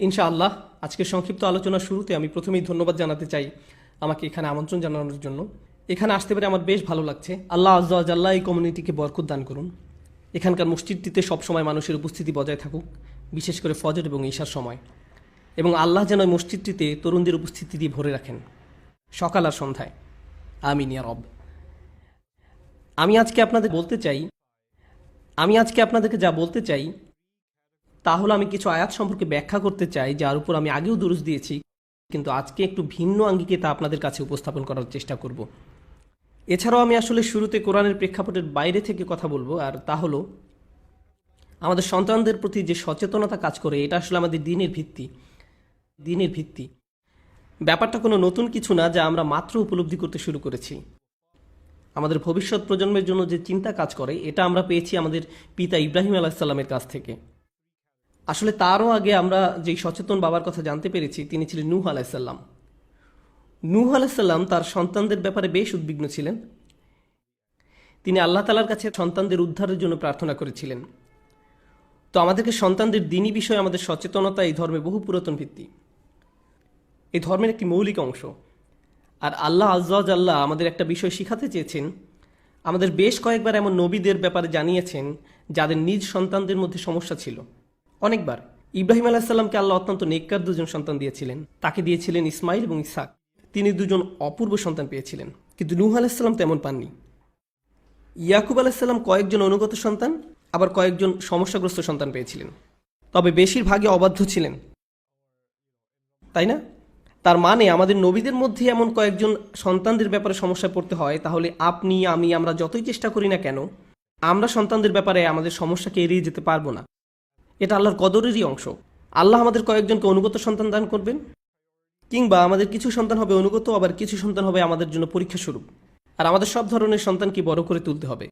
ইনশাআল্লাহ আজকের সংক্ষিপ্ত আলোচনার শুরুতে আমি প্রথমেই ধন্যবাদ জানাতে চাই আমাকে এখানে আমন্ত্রণ জানানোর জন্য। এখানে আসতে পেরে আমার বেশ ভালো লাগছে। আল্লাহ আজ্জা ওয়া জাল্লা এই কমিউনিটিকে বরকত দান করুন। এখানকার মসজিদটিতে সবসময় মানুষের উপস্থিতি বজায় থাকুক, বিশেষ করে ফজর এবং ঈশার সময়। এবং আল্লাহ যেন এই মসজিদটিতে তরুণদের উপস্থিতি দিয়ে ভরে রাখেন সকাল আর সন্ধ্যায়। আমিন ইয়া রব। আমি আজকে আপনাদেরকে যা বলতে চাই তা হলো আমি কিছু আয়াত সম্পর্কে ব্যাখ্যা করতে চাই, যার উপর আমি আগেও দুরূস দিয়েছি, কিন্তু আজকে একটু ভিন্ন আঙ্গিকে তা আপনাদের কাছে উপস্থাপন করার চেষ্টা করব। এছাড়াও আমি আসলে শুরুতে কোরআনের প্রেক্ষাপটের বাইরে থেকে কথা বলবো, আর তা হলো আমাদের সন্তানদের প্রতি যে সচেতনতা কাজ করে, এটা আসলে আমাদের দিনের ভিত্তি। ব্যাপারটা কোনো নতুন কিছু না, যা আমরা মাত্র উপলব্ধি করতে শুরু করেছি। আমাদের ভবিষ্যৎ প্রজন্মের জন্য যে চিন্তা কাজ করে, এটা আমরা পেয়েছি আমাদের পিতা ইব্রাহিম আলাইহিসসালামের কাছ থেকে। আসলে তারও আগে আমরা যেই সচেতন বাবার কথা জানতে পেরেছি, তিনি ছিলেন নূহ আলাইহিসসালাম। নূহ আলাইহিসসালাম তার সন্তানদের ব্যাপারে বেশ উদ্বিগ্ন ছিলেন। তিনি আল্লাহ তাআলার কাছে সন্তানদের উদ্ধারের জন্য প্রার্থনা করেছিলেন। তো আমাদেরকে সন্তানদের দ্বীনি বিষয়ে আমাদের সচেতনতা এই ধর্মে বহু পুরাতন ভিত্তি, এই ধর্মের একটি মৌলিক অংশ। আর আল্লাহ আজ্জা ওয়া জাল্লা আমাদের একটা বিষয় শিখাতে চেয়েছেন। আমাদের বেশ কয়েকবার এমন নবীদের ব্যাপারে জানিয়েছেন যাদের নিজ সন্তানদের মধ্যে সমস্যা ছিল। অনেকবার ইব্রাহিম আলাইহিসসালামকে আল্লাহ অত্যন্ত নেককার দুজন সন্তান দিয়েছিলেন। তাকে দিয়েছিলেন ইসমাইল এবং ইসহাক। তিনি দুজন অপূর্ব সন্তান পেয়েছিলেন, কিন্তু নূহ আলাইহিসসালাম তেমন পাননি। ইয়াকুব আলাইহিসসালাম কয়েকজন অনুগত সন্তান, আবার কয়েকজন সমস্যাগ্রস্ত সন্তান পেয়েছিলেন, তবে বেশিরভাগই অবাধ্য ছিলেন, তাই না? তার মানে আমাদের নবীদের মধ্যে এমন কয়েকজন সন্তানদের ব্যাপারে সমস্যায় পড়তে হয়, তাহলে আপনি আমরা যতই চেষ্টা করি না কেন, আমরা সন্তানদের ব্যাপারে আমাদের সমস্যাকে এড়িয়ে যেতে পারবো না। এটা আল্লাহর কদরেরই অংশ। আল্লাহ আমাদের কয়েকজনকে অনুগত সন্তান দান করবেন, কিংবা আমাদের কিছু সন্তান হবে অনুগত, আবার কিছু সন্তান হবে আমাদের জন্য পরীক্ষা স্বরূপ। আর আমাদের সব ধরনের সন্তানকে বড় করে তুলতে হবে।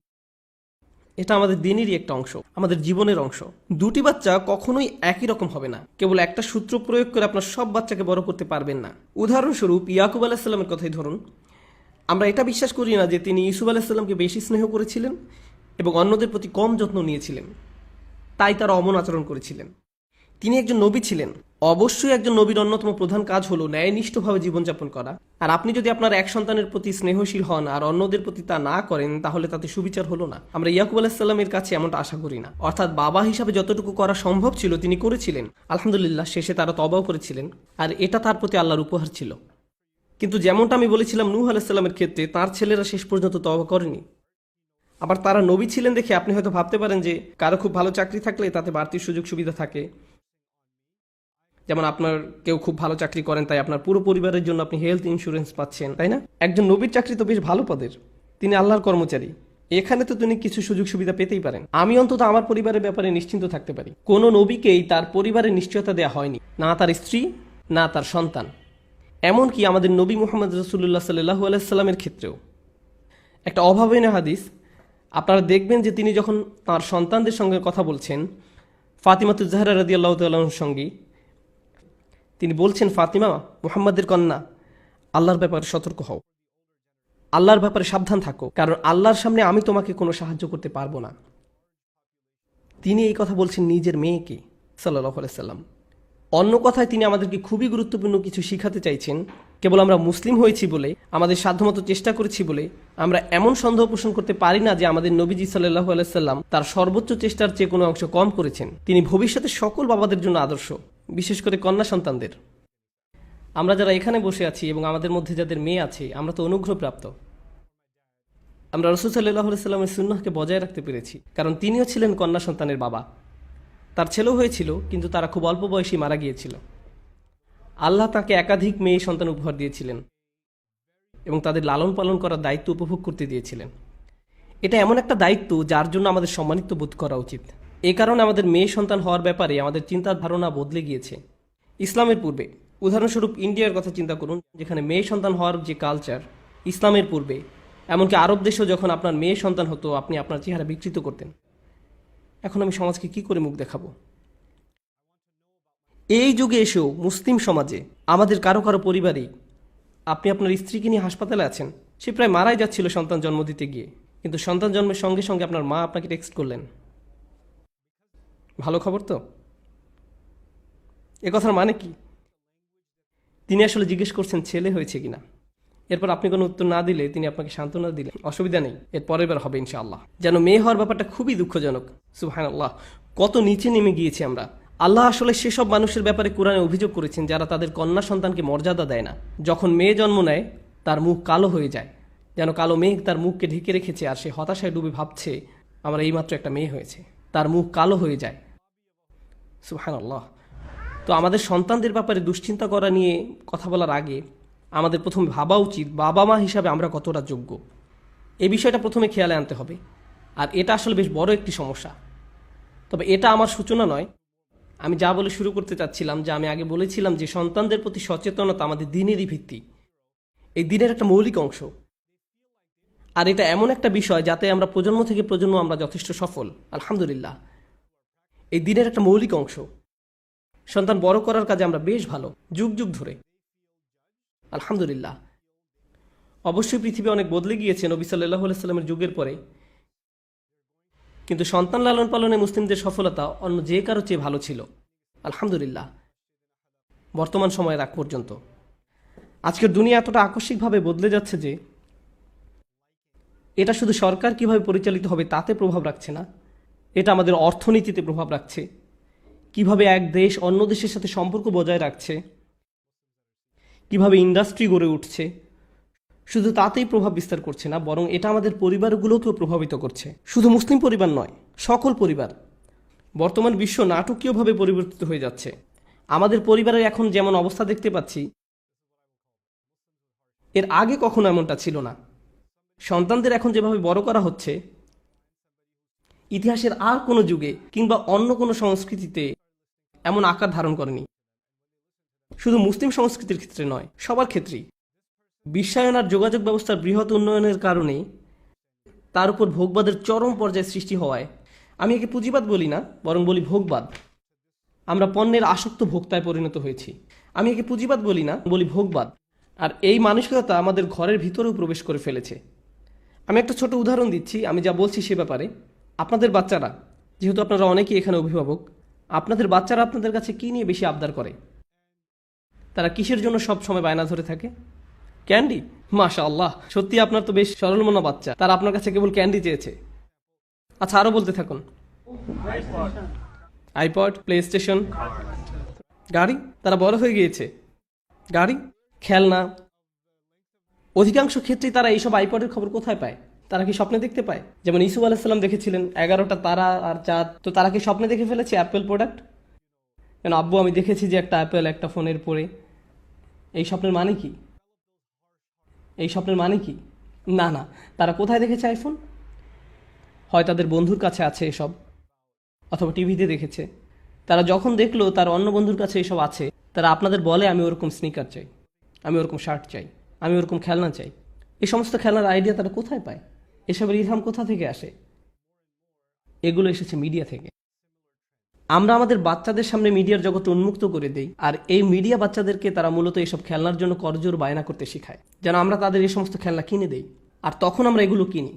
এটা আমাদের দিনেরই একটা অংশ, আমাদের জীবনের অংশ। দুটি বাচ্চা কখনোই একই রকম হবে না। কেবল একটা সূত্র প্রয়োগ করে আপনার সব বাচ্চাকে বড় করতে পারবেন না। উদাহরণস্বরূপ ইয়াকুব আলাইহিসসালামের কথাই ধরুন। আমরা এটা বিশ্বাস করি না যে তিনি ইউসুফ আলাইহিসসালামকে বেশি স্নেহ করেছিলেন এবং অন্যদের প্রতি কম যত্ন নিয়েছিলেন, তাই তারা অমন আচরণ করেছিলেন। তিনি একজন নবী ছিলেন। অবশ্যই একজন নবীর অন্যতম প্রধান কাজ হলো ন্যায়নিষ্ঠভাবে জীবনযাপন করা। আর আপনি যদি আপনার এক সন্তানের প্রতি স্নেহশীল হন আর অন্যদের প্রতি তা না করেন, তাহলে তাতে সুবিচার হলো না। আমরা ইয়াকুব আলাইহিসসালামের কাছে এমনটা আশা করি না। অর্থাৎ বাবা হিসাবে যতটুকু করা সম্ভব ছিল তিনি করেছিলেন। আলহামদুলিল্লাহ, শেষে তারা তওবাও করেছিলেন, আর এটা তার প্রতি আল্লাহর উপহার ছিল। কিন্তু যেমনটা আমি বলেছিলাম নূহ আলাইহিসসালামের ক্ষেত্রে, তার ছেলেরা শেষ পর্যন্ত তওবা করেনি। আবার তারা নবী ছিলেন দেখে আপনি হয়তো ভাবতে পারেন যে কারো খুব ভালো চাকরি থাকলে তাতে বাড়তি সুযোগ সুবিধা থাকে। যেমন আপনার কেউ খুব ভালো চাকরি করেন, তাই আপনার পুরো পরিবারের জন্য আপনি হেলথ ইন্স্যুরেন্স পাচ্ছেন, তাই না? একজন নবীর চাকরি তো বেশ ভালো পদের, তিনি আল্লাহর কর্মচারী। এখানে তো তিনি কিছু সুযোগ সুবিধা পেতেই পারেন। আমি অন্তত আমার পরিবারের ব্যাপারে নিশ্চিন্ত থাকতে পারি। কোনো নবীকেই তার পরিবারের নিশ্চয়তা দেওয়া হয়নি, না তার স্ত্রী, না তার সন্তান। এমনকি আমাদের নবী মুহাম্মদ রাসূলুল্লাহ সাল্লাল্লাহু আলাইহি সাল্লামের ক্ষেত্রেও একটা অভাবনীয় হাদিস। আপনারা দেখবেন যে তিনি যখন তার সন্তানদের সঙ্গে কথা বলছেন, ফাতিমাতুজ জাহরা রাদিয়াল্লাহু তাআলার সঙ্গে, তিনি বলছেন, ফাতিমা, মুহাম্মাদের কন্যা, আল্লাহর ব্যাপারে সতর্ক হও, আল্লাহর ব্যাপারে সাবধান থাকো, কারণ আল্লাহর সামনে আমি তোমাকে কোনো সাহায্য করতে পারবো না। তিনি এই কথা বলছেন নিজের মেয়েকে সাল্লাল্লাহু আলাইহি সাল্লাম। অন্য কথায় তিনি আমাদেরকে খুবই গুরুত্বপূর্ণ কিছু শিখাতে চাইছেন। কেবল আমরা মুসলিম হয়েছি বলে, আমাদের সাধ্যমতো চেষ্টা করেছি বলে আমরা এমন সন্দেহ পোষণ করতে পারি না যে আমাদের নবীজি সাল্লাল্লাহু আলাইহি সাল্লাম তার সর্বোচ্চ চেষ্টার চেয়ে কোনো অংশ কম করেছেন। তিনি ভবিষ্যতে সকল বাবাদের জন্য আদর্শ, বিশেষ করে কন্যা সন্তানদের। আমরা যারা এখানে বসে আছি এবং আমাদের মধ্যে যাদের মেয়ে আছে, আমরা তো অনুগ্রহপ্রাপ্ত। আমরা রাসূল সাল্লাল্লাহু আলাইহি সাল্লামের সুন্নাহকে বজায় রাখতে পেরেছি, কারণ তিনিও ছিলেন কন্যা সন্তানের বাবা। তার ছেলেও হয়েছিল, কিন্তু তারা খুব অল্প বয়সী মারা গিয়েছিল। আল্লাহ তাকে একাধিক মেয়ে সন্তান উপহার দিয়েছিলেন এবং তাদের লালন পালন করার দায়িত্ব উপভোগ করতে দিয়েছিলেন। এটা এমন একটা দায়িত্ব যার জন্য আমাদের সম্মানিত বোধ করা উচিত। এ কারণে আমাদের মেয়ে সন্তান হওয়ার ব্যাপারে আমাদের চিন্তার ধারণা বদলে গিয়েছে। ইসলামের পূর্বে, উদাহরণস্বরূপ ইন্ডিয়ার কথা চিন্তা করুন, যেখানে মেয়ে সন্তান হওয়ার যে কালচার, ইসলামের পূর্বে এমনকি আরব দেশেও যখন আপনার মেয়ে সন্তান হতো, আপনি আপনার চেহারা বিকৃত করতেন। এখন আমি সমাজকে কি করে মুখ দেখাবো? এই যুগে এসেও মুসলিম সমাজে আমাদের কারো কারো পরিবারেই আপনি আপনার স্ত্রীকে নিয়ে হাসপাতালে আছেন। সে প্রায় মারাই যাচ্ছিল সন্তান জন্ম দিতে গিয়ে, কিন্তু সন্তান জন্মের সঙ্গে সঙ্গে আপনার মা আপনাকে টেক্সট করলেন। ভালো খবর তো? এ কথার মানে কি? তিনি আসলে জিজ্ঞেস করছেন ছেলে হয়েছে কিনা। এরপর আপনি কোনো উত্তর না দিলে তিনি আপনাকে সান্ত্বনা দিলেন, অসুবিধা নেই, এর পরের বার হবে ইনশাআল্লাহ। যেন মেয়ে হওয়ার ব্যাপারটা খুবই দুঃখজনক। সুবহানাল্লাহ, কত নিচে নেমে গিয়েছি আমরা। আল্লাহ আসলে সেসব মানুষের ব্যাপারে কোরআনে অভিযোগ করেছেন যারা তাদের কন্যা সন্তানকে মর্যাদা দেয় না। যখন মেয়ে জন্ম নেয় তার মুখ কালো হয়ে যায়, যেন কালো মেঘ তার মুখকে ঢেকে রেখেছে, আর সে হতাশায় ডুবে ভাবছে আমার এইমাত্র একটা মেয়ে হয়েছে। তার মুখ কালো হয়ে যায়। সুবহানাল্লাহ। তো আমাদের সন্তানদের ব্যাপারে দুশ্চিন্তা করা নিয়ে কথা বলার আগে আমাদের প্রথমে ভাবা উচিত বাবা মা হিসাবে আমরা কতটা যোগ্য। এই বিষয়টা প্রথমে খেয়ালে আনতে হবে। আর এটা আসলে বেশ বড় একটি সমস্যা। তবে এটা আমার সূচনা নয়। আমি যা বলে শুরু করতে চাচ্ছিলাম, যে আমি আগে বলেছিলাম যে সন্তানদের প্রতি সচেতনতা আমাদের দিনেরই ভিত্তি, এই দিনের একটা মৌলিক অংশ। আর এটা এমন একটা বিষয় যাতে আমরা প্রজন্ম থেকে প্রজন্ম আমরা যথেষ্ট সফল, আলহামদুলিল্লাহ। এই দিনের একটা মৌলিক অংশ। সন্তান বড় করার কাজে আমরা বেশ ভালো, যুগ যুগ ধরে, আলহামদুলিল্লাহ। অবশ্যই পৃথিবী অনেক বদলে গিয়েছে নবী সাল্লাল্লাহু আলাইহি সাল্লামের যুগের পরে, কিন্তু সন্তান লালন পালনে মুসলিমদের সফলতা অন্য যে কারো চেয়ে ভালো ছিল, আলহামদুলিল্লাহ, বর্তমান সময়ের আগ পর্যন্ত। আজকের দুনিয়া এতটা আকস্মিকভাবে বদলে যাচ্ছে যে এটা শুধু সরকার কিভাবে পরিচালিত হবে তাতে প্রভাব রাখছে না, এটা আমাদের অর্থনীতিতে প্রভাব রাখছে। কিভাবে এক দেশ অন্য দেশের সাথে সম্পর্ক বজায় রাখছে, কিভাবে ইন্ডাস্ট্রি গড়ে উঠছে, শুধু তাতেই প্রভাব বিস্তার করছে না, বরং এটা আমাদের পরিবারগুলোকেও প্রভাবিত করছে। শুধু মুসলিম পরিবার নয়, সকল পরিবার। বর্তমান বিশ্ব নাটকীয়ভাবে পরিবর্তিত হয়ে যাচ্ছে। আমাদের পরিবারের এখন যেমন অবস্থা দেখতে পাচ্ছি, এর আগে কখনো এমনটা ছিল না। সন্তানদের এখন যেভাবে বড় করা হচ্ছে, ইতিহাসের আর কোনো যুগে কিংবা অন্য কোনো সংস্কৃতিতে এমন আকার ধারণ করেনি। শুধু মুসলিম সংস্কৃতির ক্ষেত্রে নয়, সবার ক্ষেত্রেই। বিশ্বায়ন আর যোগাযোগ ব্যবস্থার বৃহৎ উন্নয়নের কারণে তার উপর ভোগবাদের চরম পর্যায়ে সৃষ্টি হওয়ায়, আমি একে পুঁজিবাদ বলি না, বরং বলি ভোগবাদ। আমরা পণ্যের আসক্ত ভোক্তায় পরিণত হয়েছি। আমি একে পুঁজিবাদ বলি না, বলি ভোগবাদ। আর এই মানসিকতা আমাদের ঘরের ভিতরেও প্রবেশ করে ফেলেছে। আমি একটা ছোট উদাহরণ দিচ্ছি আমি যা বলছি সে ব্যাপারে। আপনাদের বাচ্চারা, যেহেতু আপনারা অনেকেই এখানে অভিভাবক, আপনাদের বাচ্চারা আপনাদের কাছে কী নিয়ে বেশি আবদার করে? তারা কিসের জন্য সব সময় বায়না ধরে থাকে? ক্যান্ডি। মাশাআল্লাহ, সত্যি আপনার তো বেশ সরল মনা বাচ্চা, তারা আপনার কাছে কেবল ক্যান্ডি চেয়েছে। আচ্ছা, আরও বলতে থাকুন। আইপড, প্লে স্টেশন, গাড়ি। তারা বড় হয়ে গিয়েছে, গাড়ি, খেলনা। অধিকাংশ ক্ষেত্রেই তারা এইসব আইপডের খবর কোথায় পায়? তারা কি স্বপ্নে দেখতে পায়? যেমন ইসুফ আলাইসাল্লাম দেখেছিলেন 11টা তারা আর চাঁদ, তো তারা কি স্বপ্নে দেখে ফেলেছে অ্যাপেল প্রোডাক্ট? কেন আব্বু, আমি দেখেছি যে একটা অ্যাপেল একটা ফোনের পরে। এই স্বপ্নের মানে কি? এই স্বপ্নের মানে কি? না না, তারা কোথায় দেখেছে আইফোন? হয় তাদের বন্ধুর কাছে আছে এসব, অথবা টিভিতে দেখেছে। তারা যখন দেখলো তার অন্য বন্ধুর কাছে এসব আছে, তারা আপনাদের বলে আমি ওরকম স্নিকার চাই, আমি ওরকম শার্ট চাই, আমি ওরকম খেলনা চাই। এই সমস্ত খেলনার আইডিয়া তারা কোথায় পায়? এসবের ইলহাম কোথা থেকে আসে? এগুলো এসেছে মিডিয়া থেকে। আমরা আমাদের বাচ্চাদের সামনে মিডিয়ার জগৎ উন্মুক্ত করে দেই, আর এই মিডিয়া বাচ্চাদেরকে তারা মূলত এসব খেলনার জন্য করজোর বায়না করতে শেখায়, যেন আমরা তাদের এই সমস্ত খেলনা কিনে দেই। আর তখন আমরা এগুলো কিনি।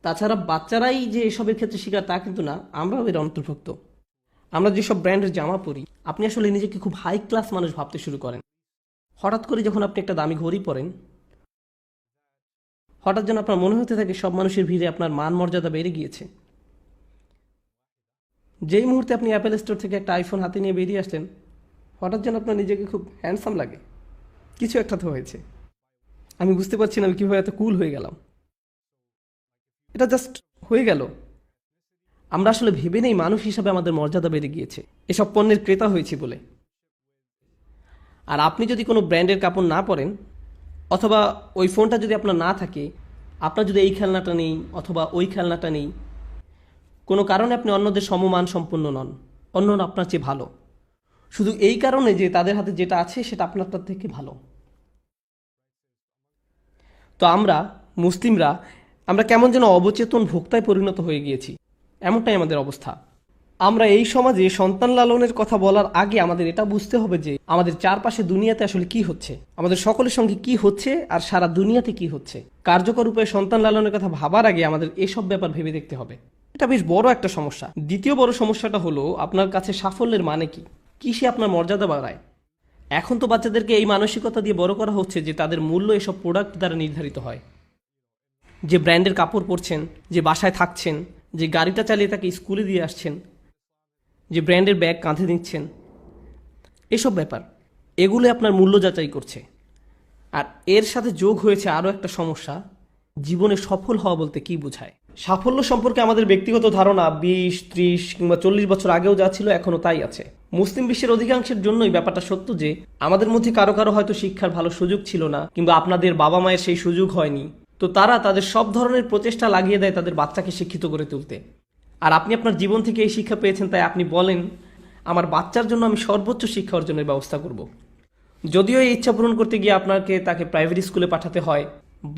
তাছাড়া বাচ্চারাই যে এসবের ক্ষেত্রে শিকার তা কিন্তু না, আমরাও এর অন্তর্ভুক্ত। আমরা যেসব ব্র্যান্ডের জামা পরি, আপনি আসলে নিজেকে খুব হাই ক্লাস মানুষ ভাবতে শুরু করেন। হঠাৎ করে যখন আপনি একটা দামি ঘড়ি পরেন, হঠাৎ যেন আপনার মনে হতে থাকে সব মানুষের ভিড়ে আপনার মান মর্যাদা বেড়ে গিয়েছে। যেই মুহূর্তে আপনি অ্যাপেল স্টোর থেকে একটা আইফোন হাতে নিয়ে বেরিয়ে আসলেন, হঠাৎ যেন আপনার নিজেকে খুব হ্যান্ডসাম লাগে। কিছু একটা তো হয়েছে। আমি বুঝতে পারছি না আমি কীভাবে এত কুল হয়ে গেলাম। এটা জাস্ট হয়ে গেল। আমরা আসলে ভেবে নেই মানুষ হিসাবে আমাদের মর্যাদা বেড়ে গিয়েছে এসব পণ্যের ক্রেতা হয়েছি বলে। আর আপনি যদি কোনো ব্র্যান্ডের কাপড় না পরেন, অথবা ওই ফোনটা যদি আপনার না থাকে, আপনার যদি এই খেলনাটা নেই অথবা ওই খেলনাটা নেই, কোনো কারণে আপনি অন্যদের সমমান সম্পন্ন নন, অন্যরা আপনার চেয়ে ভালো, শুধু এই কারণে যে তাদের হাতে যেটা আছে সেটা আপনারটার থেকে ভালো। তো আমরা মুসলিমরা, আমরা কেমন যেন অবচেতন ভোক্তায় পরিণত হয়ে গিয়েছি, এমনটাই আমাদের অবস্থা। আমরা এই সমাজে সন্তান লালনের কথা বলার আগে আমাদের এটা বুঝতে হবে যে আমাদের চারপাশে দুনিয়াতে আসলে কি হচ্ছে, আমাদের সকলের সঙ্গে কি হচ্ছে, আর সারা দুনিয়াতে কি হচ্ছে। কার্যকর উপায়ে সন্তান লালনের কথা ভাবার আগে আমাদের এসব ব্যাপার ভেবে দেখতে হবে। এটা বেশ বড় একটা সমস্যা। দ্বিতীয় বড় সমস্যাটা হলো আপনার কাছে সাফল্যের মানে কি? কিসে আপনার মর্যাদা বাড়ায়? এখন তো বাচ্চাদেরকে এই মানসিকতা দিয়ে বড় করা হচ্ছে যে তাদের মূল্য এসব প্রোডাক্ট দ্বারা নির্ধারিত হয়। যে ব্র্যান্ডের কাপড় পরছেন, যে বাসায় থাকছেন, যে গাড়িটা চালিয়ে তাকে স্কুলে দিয়ে আসছেন, যে ব্র্যান্ডের ব্যাগ কাঁধে নিচ্ছেন, এসব ব্যাপার এগুলো আপনার মূল্য যাচাই করছে। আর এর সাথে যোগ হয়েছে আরও একটা সমস্যা, জীবনে সফল হওয়া বলতে কি বোঝায়। সাফল্য সম্পর্কে আমাদের ব্যক্তিগত ধারণা 20, 30 কিংবা 40 বছর আগেও যা ছিল এখনও তাই আছে। মুসলিম বিশ্বের অধিকাংশের জন্যই ব্যাপারটা সত্য যে আমাদের মধ্যে কারো কারো হয়তো শিক্ষার ভালো সুযোগ ছিল না, কিংবা আপনাদের বাবা মায়ের সেই সুযোগ হয়নি, তো তারা তাদের সব ধরনের প্রচেষ্টা লাগিয়ে দেয় তাদের বাচ্চাকে শিক্ষিত করে তুলতে। আর আপনি আপনার জীবন থেকে এই শিক্ষা পেয়েছেন, তাই আপনি বলেন আমার বাচ্চার জন্য আমি সর্বোচ্চ শিক্ষা অর্জনের ব্যবস্থা করব। যদিও এই ইচ্ছা পূরণ করতে গিয়ে আপনাকে তাকে প্রাইভেট স্কুলে পাঠাতে হয়,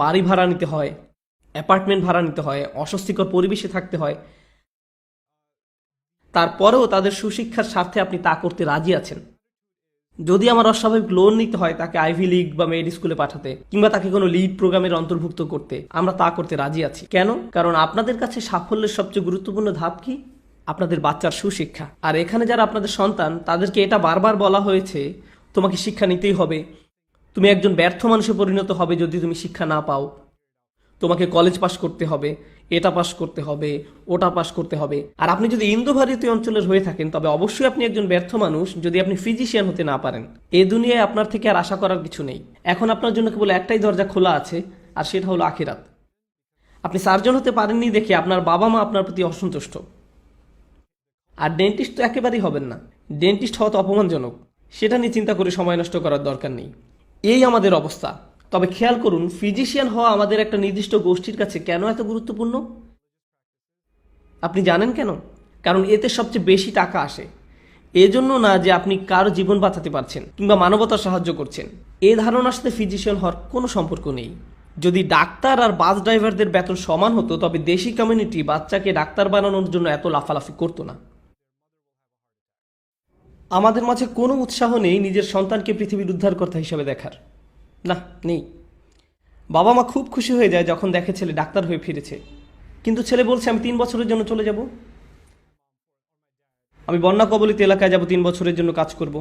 বাড়ি ভাড়া নিতে হয়, অ্যাপার্টমেন্ট ভাড়া নিতে হয়, অস্বস্তিকর পরিবেশে থাকতে হয়, তারপরেও তাদের সুশিক্ষার স্বার্থে আপনি তা করতে রাজি আছেন। যদি আমার অস্বাভাবিক লোন নিতে হয় তাকে আইভি লিগ বা মেড স্কুলে পাঠাতে, কিংবা তাকে কোনো লিড প্রোগ্রামের অন্তর্ভুক্ত করতে, আমরা তা করতে রাজি আছি। কেন? কারণ আপনাদের কাছে সাফল্যের সবচেয়ে গুরুত্বপূর্ণ ধাপ কি? আপনাদের বাচ্চার সুশিক্ষা। আর এখানে যারা আপনাদের সন্তান, তাদেরকে এটা বারবার বলা হয়েছে তোমাকে শিক্ষা নিতেই হবে, তুমি একজন ব্যর্থ মানুষে পরিণত হবে যদি তুমি শিক্ষা না পাও, তোমাকে কলেজ পাশ করতে হবে, এটা পাশ করতে হবে, ওটা পাশ করতে হবে। আর আপনি যদি ইন্দো ভারতীয় অঞ্চলের হয়ে থাকেন তবে অবশ্যই আপনি একজন ব্যর্থ মানুষ যদি আপনি ফিজিশিয়ান হতে না পারেন। এ দুনিয়ায় আপনার থেকে আর আশা করার কিছু নেই। এখন আপনার জন্য কেবল একটাই দরজা খোলা আছে, আর সেটা হলো আখিরাত। আপনি সার্জন হতে পারেননি দেখে আপনার বাবা মা আপনার প্রতি অসন্তুষ্ট। আর ডেন্টিস্ট তো একেবারেই হবেন না। ডেন্টিস্ট হওয়া তো অপমানজনক, সেটা নিয়ে চিন্তা করে সময় নষ্ট করার দরকার নেই। এই আমাদের অবস্থা। তবে খেয়াল করুন, ফিজিশিয়ান হওয়া আমাদের একটা নির্দিষ্ট গোষ্ঠীর কাছে কেন এত গুরুত্বপূর্ণ? আপনি জানেন কেন? কারণ এতে সবচেয়ে বেশি টাকা আসে। এজন্য না যে আপনি কারো জীবন বাঁচাতে পারছেন কিংবা মানবতার সাহায্য করছেন। এ ধারণার সাথে ফিজিশিয়ান হওয়ার কোনো সম্পর্ক নেই। যদি ডাক্তার আর বাস ড্রাইভারদের বেতন সমান হতো তবে দেশি কমিউনিটি বাচ্চাকে ডাক্তার বানানোর জন্য এত লাফালাফি করতো না। আমাদের মাঝে কোনো উৎসাহ নেই নিজের সন্তানকে পৃথিবীর উদ্ধারকর্তা হিসেবে দেখার। না, নেই। বাবা মা খুব খুশি হয়ে যায় যখন দেখে ছেলে ডাক্তার হয়ে ফিরেছে, কিন্তু ছেলে বলছে আমি 3 বছরের জন্য চলে যাব, আমি বন্যা কবলিত এলাকায় যাব, 3 বছরের জন্য কাজ করব,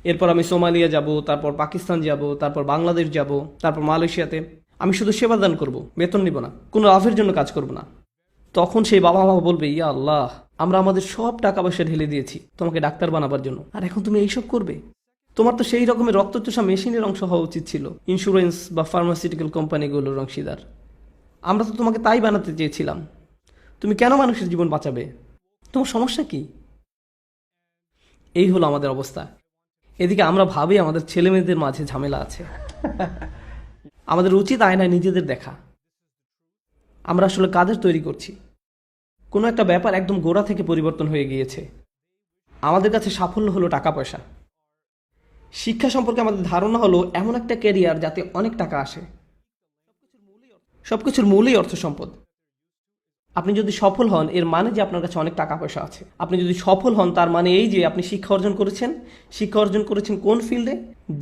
এরপর আমি সোমালিয়া যাব, তারপর পাকিস্তান যাব, তারপর বাংলাদেশ যাব, তারপর মালয়েশিয়াতে। আমি শুধু সেবাদান করব, বেতন নিব না, কোনো লাভের জন্য কাজ করব না। তখন সেই বাবা মা বলবে, ইয়া আল্লাহ, আমরা আমাদের সব টাকা পয়সা ঢেলে দিয়েছি তোমাকে ডাক্তার বানাবার জন্য, আর এখন তুমি এইসব করবে? তোমার তো সেই রকমের রক্তচোষা মেশিনের অংশ হওয়া উচিত ছিল, ইন্স্যুরেন্স বা ফার্মাসিউটিক্যাল কোম্পানিগুলোর অংশীদার। আমরা তো তোমাকে তাই বানাতে চেয়েছিলাম। তুমি কেন মানুষের জীবন বাঁচাবে? তোমার সমস্যা কি? এই হলো আমাদের অবস্থা। এদিকে আমরা ভাবি আমাদের ছেলে মেয়েদের মাঝে ঝামেলা আছে। আমাদের উচিত আয়নায় নিজেদের দেখা। আমরা আসলে কাদের তৈরি করছি? কোনো একটা ব্যাপার একদম গোড়া থেকে পরিবর্তন হয়ে গিয়েছে। আমাদের কাছে সাফল্য হলো টাকা পয়সা। শিক্ষা সম্পর্কে আমাদের ধারণা হলো এমন একটা ক্যারিয়ার যাতে অনেক টাকা আসে। সবকিছুর মূলই অর্থ সম্পদ। আপনি যদি সফল হন এর মানে যে আপনার কাছে অনেক টাকা পয়সা আছে। আপনি যদি সফল হন তার মানে এই যে আপনি শিক্ষা অর্জন করেছেন। শিক্ষা অর্জন করেছেন কোন ফিল্ডে?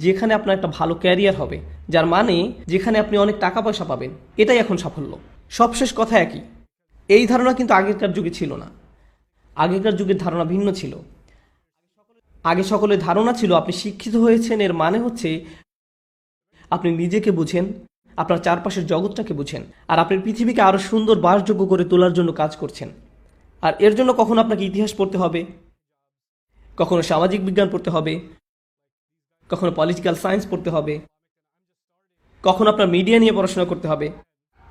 যেখানে আপনার একটা ভালো ক্যারিয়ার হবে, যার মানে যেখানে আপনি অনেক টাকা পয়সা পাবেন। এটাই এখন সাফল্য। সবশেষ কথা একই। এই ধারণা কিন্তু আগেকার যুগে ছিল না। আগেকার যুগের ধারণা ভিন্ন ছিল। আগে সকলের ধারণা ছিল আপনি শিক্ষিত হয়েছেন এর মানে হচ্ছে আপনি নিজেকে বুঝেন, আপনার চারপাশের জগৎটাকে বুঝেন, আর আপনি পৃথিবীকে আরো সুন্দর বাসযোগ্য করে তোলার জন্য কাজ করছেন। আর এর জন্য কখনো আপনাকে ইতিহাস পড়তে হবে, কখনো সামাজিক বিজ্ঞান পড়তে হবে, কখনো পলিটিক্যাল সায়েন্স পড়তে হবে, কখনো আপনার মিডিয়া নিয়ে পড়াশোনা করতে হবে,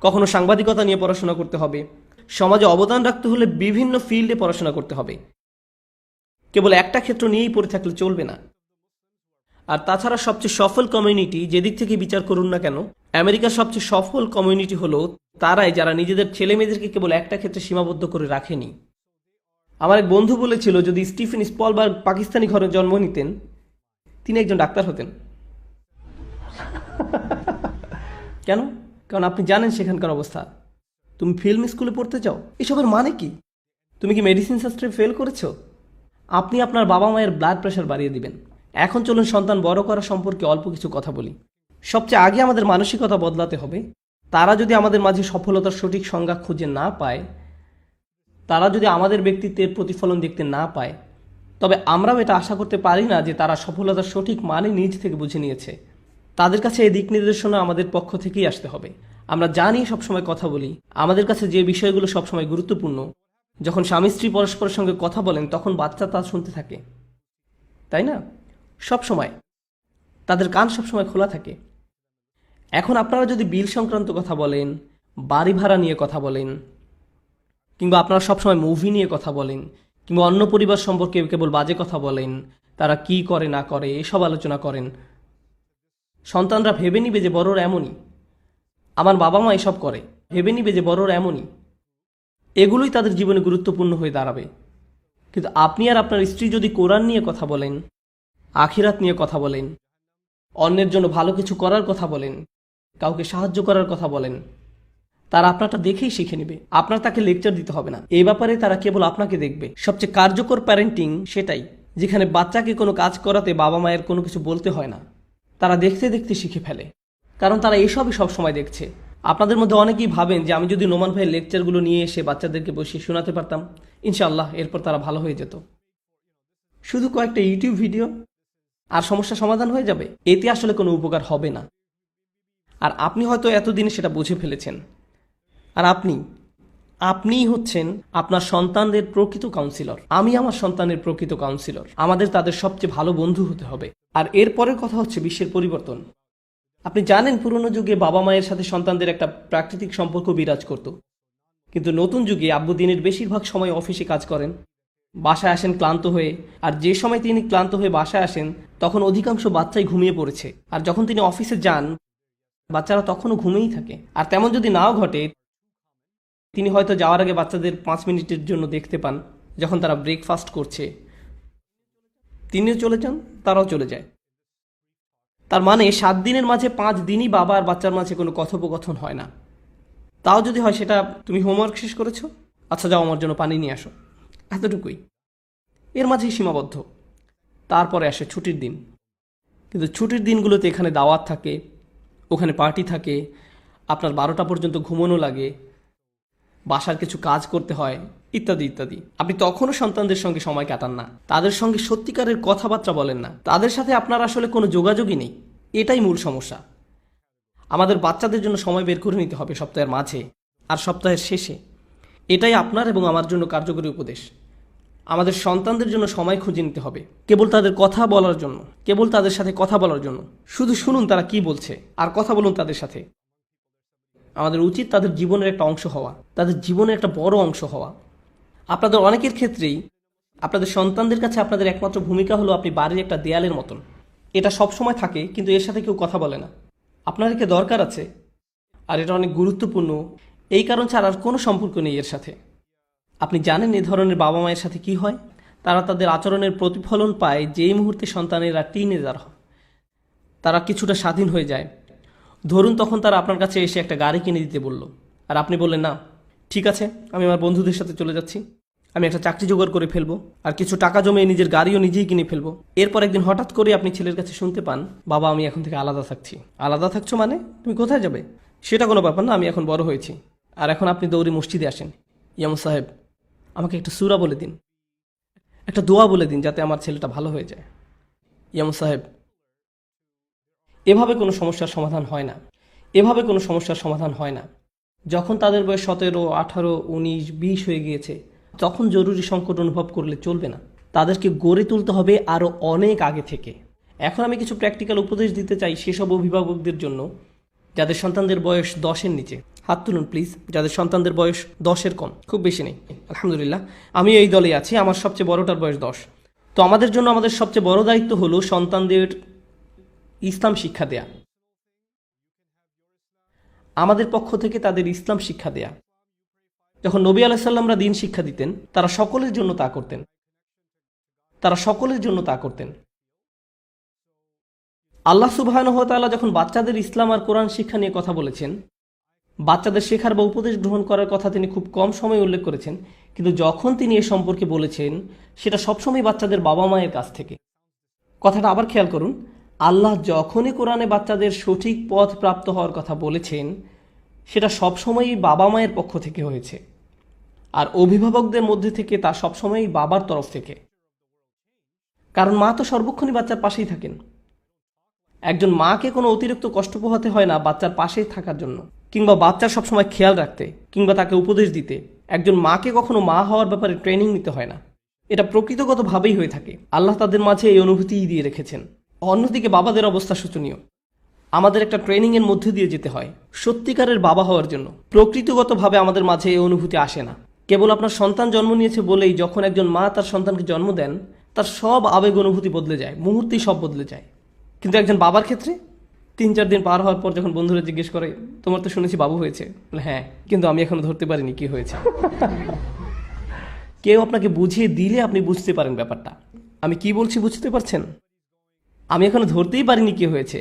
কখনো সাংবাদিকতা নিয়ে পড়াশোনা করতে হবে। সমাজে অবদান রাখতে হলে বিভিন্ন ফিল্ডে পড়াশোনা করতে হবে। কেবল একটা ক্ষেত্র নিয়েই পড়ে থাকলে চলবে না। আর তাছাড়া সবচেয়ে সফল কমিউনিটি যেদিক থেকে বিচার করুন না কেন, আমেরিকার সবচেয়ে সফল কমিউনিটি হলো তারাই যারা নিজেদের ছেলে মেয়েদেরকে কেবল একটা ক্ষেত্রে সীমাবদ্ধ করে রাখেনি। আমার এক বন্ধু বলেছিল যদি স্টিফেন স্পলবার্গ পাকিস্তানি ঘরে জন্ম নিতেন তিনি একজন ডাক্তার হতেন। কেন? কারণ আপনি জানেন সেখানকার অবস্থা। তুমি ফিল্ম স্কুলে পড়তে চাও, এসবের মানে কি? তুমি কি মেডিসিন শাস্ত্রে ফেল করেছো? আপনি আপনার বাবা মায়ের ব্লাড প্রেশার বাড়িয়ে দিবেন। এখন চলুন সন্তান বড় করা সম্পর্কে অল্প কিছু কথা বলি। সবচেয়ে আগে আমাদের মানসিকতা বদলাতে হবে। তারা যদি আমাদের মাঝে সফলতার সঠিক সংজ্ঞা খুঁজে না পায়, তারা যদি আমাদের ব্যক্তিত্বের প্রতিফলন দেখতে না পায়, তবে আমরাও এটা আশা করতে পারি না যে তারা সফলতার সঠিক মানে নিজ থেকে বুঝে নিয়েছে। তাদের কাছে এই দিক নির্দেশনা আমাদের পক্ষ থেকেই আসতে হবে। আমরা জানি সবসময় কথা বলি, আমাদের কাছে যে বিষয়গুলো সবসময় গুরুত্বপূর্ণ, যখন স্বামী স্ত্রী পরস্পরের সঙ্গে কথা বলেন তখন বাচ্চা তা শুনতে থাকে, তাই না? সব সময় তাদের কান সবসময় খোলা থাকে। এখন আপনারা যদি বিল সংক্রান্ত কথা বলেন, বাড়ি ভাড়া নিয়ে কথা বলেন, কিংবা আপনারা সবসময় মুভি নিয়ে কথা বলেন, কিংবা অন্য পরিবার সম্পর্কে কেবল বাজে কথা বলেন, তারা কি করে না করে এসব আলোচনা করেন, সন্তানরা ভেবে নিবে যে বড়রা এমনই, আমার বাবা মা এসব করে, ভেবে নিবে যে বড়রা এমনই। এগুলোই তাদের জীবনে গুরুত্বপূর্ণ হয়ে দাঁড়াবে। কিন্তু আপনি আর আপনার স্ত্রী যদি কোরআন নিয়ে কথা বলেন, আখিরাত নিয়ে কথা বলেন, অন্যের জন্য ভালো কিছু করার কথা বলেন, কাউকে সাহায্য করার কথা বলেন, তারা আপনারটা দেখেই শিখে নেবে। আপনার তাকে লেকচার দিতে হবে না, এই ব্যাপারে তারা কেবল আপনাকে দেখবে। সবচেয়ে কার্যকর প্যারেন্টিং সেটাই, যেখানে বাচ্চাকে কোনো কাজ করাতে বাবা মায়ের কোনো কিছু বলতে হয় না, তারা দেখতে দেখতে শিখে ফেলে, কারণ তারা এসবই সবসময় দেখছে। আপনাদের মধ্যে অনেকেই ভাবেন যে আমি যদি নোমান ভাইয়ের লেকচারগুলো নিয়ে এসে বাচ্চাদেরকে বসিয়ে শোনাতে পারতাম, ইনশাআল্লাহ এরপর তারা ভালো হয়ে যেত। শুধু কয়েকটা ইউটিউব ভিডিও আর সমস্যা সমাধান হয়ে যাবে, এতে আসলে কোনো উপকার হবে না। আর আপনি হয়তো এতদিনে সেটা বুঝে ফেলেছেন। আর আপনিই হচ্ছেন আপনার সন্তানদের প্রকৃত কাউন্সিলর। আমি আমার সন্তানের প্রকৃত কাউন্সিলর। আমাদের তাদের সবচেয়ে ভালো বন্ধু হতে হবে। আর এরপরের কথা হচ্ছে বিশ্বের পরিবর্তন। আপনি জানেন পুরনো যুগে বাবা মায়ের সাথে সন্তানদের একটা প্রাকৃতিক সম্পর্ক বিরাজ করত, কিন্তু নতুন যুগে আব্বু দিনের বেশিরভাগ সময় অফিসে কাজ করেন, বাসায় আসেন ক্লান্ত হয়ে। আর যে সময় তিনি ক্লান্ত হয়ে বাসায় আসেন তখন অধিকাংশ বাচ্চাই ঘুমিয়ে পড়েছে। আর যখন তিনি অফিসে যান বাচ্চারা তখনও ঘুমিয়েই থাকে। আর তেমন যদি নাও ঘটে, তিনি হয়তো যাওয়ার আগে বাচ্চাদের 5 মিনিটের জন্য দেখতে পান, যখন তারা ব্রেকফাস্ট করছে। তিনিও চলে যান, তারাও চলে যায়। তার মানে 7 দিনের মাঝে 5 দিনই বাবা আর বাচ্চার মাঝে কোনো কথোপকথন হয় না। তাও যদি হয় সেটা, তুমি হোমওয়ার্ক শেষ করেছো, আচ্ছা যাও আমার জন্য পানি নিয়ে আসো, এতটুকুই। এর মাঝেই সীমাবদ্ধ। তারপরে আসে ছুটির দিন। কিন্তু ছুটির দিনগুলোতে এখানে দাওয়াত থাকে, ওখানে পার্টি থাকে, আপনার 12টা পর্যন্ত ঘুমানো লাগে, বাসার কিছু কাজ করতে হয়, ইত্যাদি ইত্যাদি। আপনি তখনও সন্তানদের সঙ্গে সময় কাটান না, তাদের সঙ্গে সত্যিকারের কথাবার্তা বলেন না, তাদের সাথে আপনার আসলে কোনো যোগাযোগই নেই। এটাই মূল সমস্যা। আমাদের বাচ্চাদের জন্য সময় বের করে নিতে হবে সপ্তাহের মাঝে আর সপ্তাহের শেষে। এটাই আপনার এবং আমার জন্য কার্যকরী উপদেশ। আমাদের সন্তানদের জন্য সময় খুঁজে নিতে হবে, কেবল তাদের কথা বলার জন্য, কেবল তাদের সাথে কথা বলার জন্য। শুধু শুনুন তারা কি বলছে আর কথা বলুন তাদের সাথে। আমাদের উচিত তাদের জীবনের একটা অংশ হওয়া, তাদের জীবনের একটা বড় অংশ হওয়া। আপনাদের অনেকের ক্ষেত্রেই আপনাদের সন্তানদের কাছে আপনাদের একমাত্র ভূমিকা হলো আপনি বাড়ির একটা দেয়ালের মতন। এটা সব সময় থাকে, কিন্তু এর সাথে কেউ কথা বলে না। আপনার একে দরকার আছে, আর এটা অনেক গুরুত্বপূর্ণ। এই কারণ ছাড়া আর কোনো সম্পর্ক নেই এর সাথে। আপনি জানেন এ ধরনের বাবা মায়ের সাথে কি হয়? তারা তাদের আচরণের প্রতিফলন পায় যেই মুহূর্তে সন্তানেরা টিনেজার হয়, তারা কিছুটা স্বাধীন হয়ে যায়। ধরুন তখন তারা আপনার কাছে এসে একটা গাড়ি কিনে দিতে বলল, আর আপনি বললেন না, ঠিক আছে আমি আমার বন্ধুদের সাথে চলে যাচ্ছি, আমি একটা চাকরি জোগাড় করে ফেলবো, আর কিছু টাকা জমিয়ে নিজের গাড়িও নিজেই কিনে ফেলবো। এরপর একদিন হঠাৎ করে আপনি ছেলের কাছে শুনতে পান, বাবা আমি এখন থেকে আলাদা থাকছি। আলাদা থাকছো মানে? তুমি কোথায় যাবে? সেটা কোনো ব্যাপার না, আমি এখন বড় হয়েছি। আর এখন আপনি দৌড়ে মসজিদে আসেন, ইয়ামু সাহেব আমাকে একটা সূরা বলে দিন, একটা দোয়া বলে দিন যাতে আমার ছেলেটা ভালো হয়ে যায়। ইয়ামু সাহেব, এভাবে কোনো সমস্যার সমাধান হয় না, এভাবে কোনো সমস্যার সমাধান হয় না। যখন তাদের বয়স 17, 18, 19, 20 হয়ে গিয়েছে, তখন জরুরি সংকট অনুভব করলে চলবে না। তাদেরকে গড়ে তুলতে হবে আরও অনেক আগে থেকে। এখন আমি কিছু প্র্যাকটিক্যাল উপদেশ দিতে চাই সেসব অভিভাবকদের জন্য যাদের সন্তানদের বয়স 10-এর নিচে। হাত তুলুন প্লিজ, যাদের সন্তানদের বয়স 10-এর কম। খুব বেশি নেই, আলহামদুলিল্লাহ। আমি এই দলে আছি, আমার সবচেয়ে বড়টার বয়স 10। তো আমাদের জন্য আমাদের সবচেয়ে বড় দায়িত্ব হলো সন্তানদের ইসলাম শিক্ষা দেয়া, আমাদের পক্ষ থেকে তাদের ইসলাম শিক্ষা দেয়া। যখন নবী আলাইহিস সালামরা দ্বীন শিক্ষা দিতেন, তারা সকলের জন্য তা করতেন, তারা সকলের জন্য তা করতেন। আল্লাহ সুবহানাহু ওয়া তাআলা যখন বাচ্চাদের ইসলাম আর কোরআন শিক্ষা নিয়ে কথা বলেছেন, বাচ্চাদের শেখার বা উপদেশ গ্রহণ করার কথা তিনি খুব কম সময় উল্লেখ করেছেন, কিন্তু যখন তিনি এ সম্পর্কে বলেছেন সেটা সবসময় বাচ্চাদের বাবা মায়ের কাছ থেকে। কথাটা আবার খেয়াল করুন, আল্লাহ যখনই কোরআনে বাচ্চাদের সঠিক পথ প্রাপ্ত হওয়ার কথা বলেছেন সেটা সবসময়ই বাবা মায়ের পক্ষ থেকে হয়েছে, আর অভিভাবকদের মধ্যে থেকে তা সবসময়ই বাবার তরফ থেকে। কারণ মা তো সর্বক্ষণই বাচ্চার পাশেই থাকেন। একজন মাকে কোনো অতিরিক্ত কষ্ট পোহাতে হয় না বাচ্চার পাশেই থাকার জন্য, কিংবা বাচ্চার সবসময় খেয়াল রাখতে, কিংবা তাকে উপদেশ দিতে। একজন মাকে কখনো মা হওয়ার ব্যাপারে ট্রেনিং নিতে হয় না। এটা প্রকৃতগতভাবেই হয়ে থাকে। আল্লাহ তাদের মাঝে এই অনুভূতিই দিয়ে রেখেছেন। অন্যদিকে বাবাদের অবস্থা শোচনীয়। আমাদের একটা ট্রেনিংয়ের মধ্যে দিয়ে যেতে হয় সত্যিকারের বাবা হওয়ার জন্য। প্রকৃতিগতভাবে আমাদের মাঝে এই অনুভূতি আসে না। কেবল আপনার সন্তান জন্ম নিয়েছে বলেই যখন একজন মা তার সন্তানকে জন্ম দেন, তার সব আবেগ অনুভূতি বদলে যায়, মুহূর্তেই সব বদলে যায়। কিন্তু একজন বাবার ক্ষেত্রে 3-4 দিন পার হওয়ার পর যখন বন্ধুরা জিজ্ঞেস করে, তোমার তো শুনেছি বাবু হয়েছে, বলে হ্যাঁ, কিন্তু আমি এখনো ধরতে পারিনি কি হয়েছে। কেউ আপনাকে বুঝিয়ে দিলে আপনি বুঝতে পারেন ব্যাপারটা। আমি কি বলছি বুঝতে পারছেন? আমি এখনো ধরতেই পারিনি কি হয়েছে,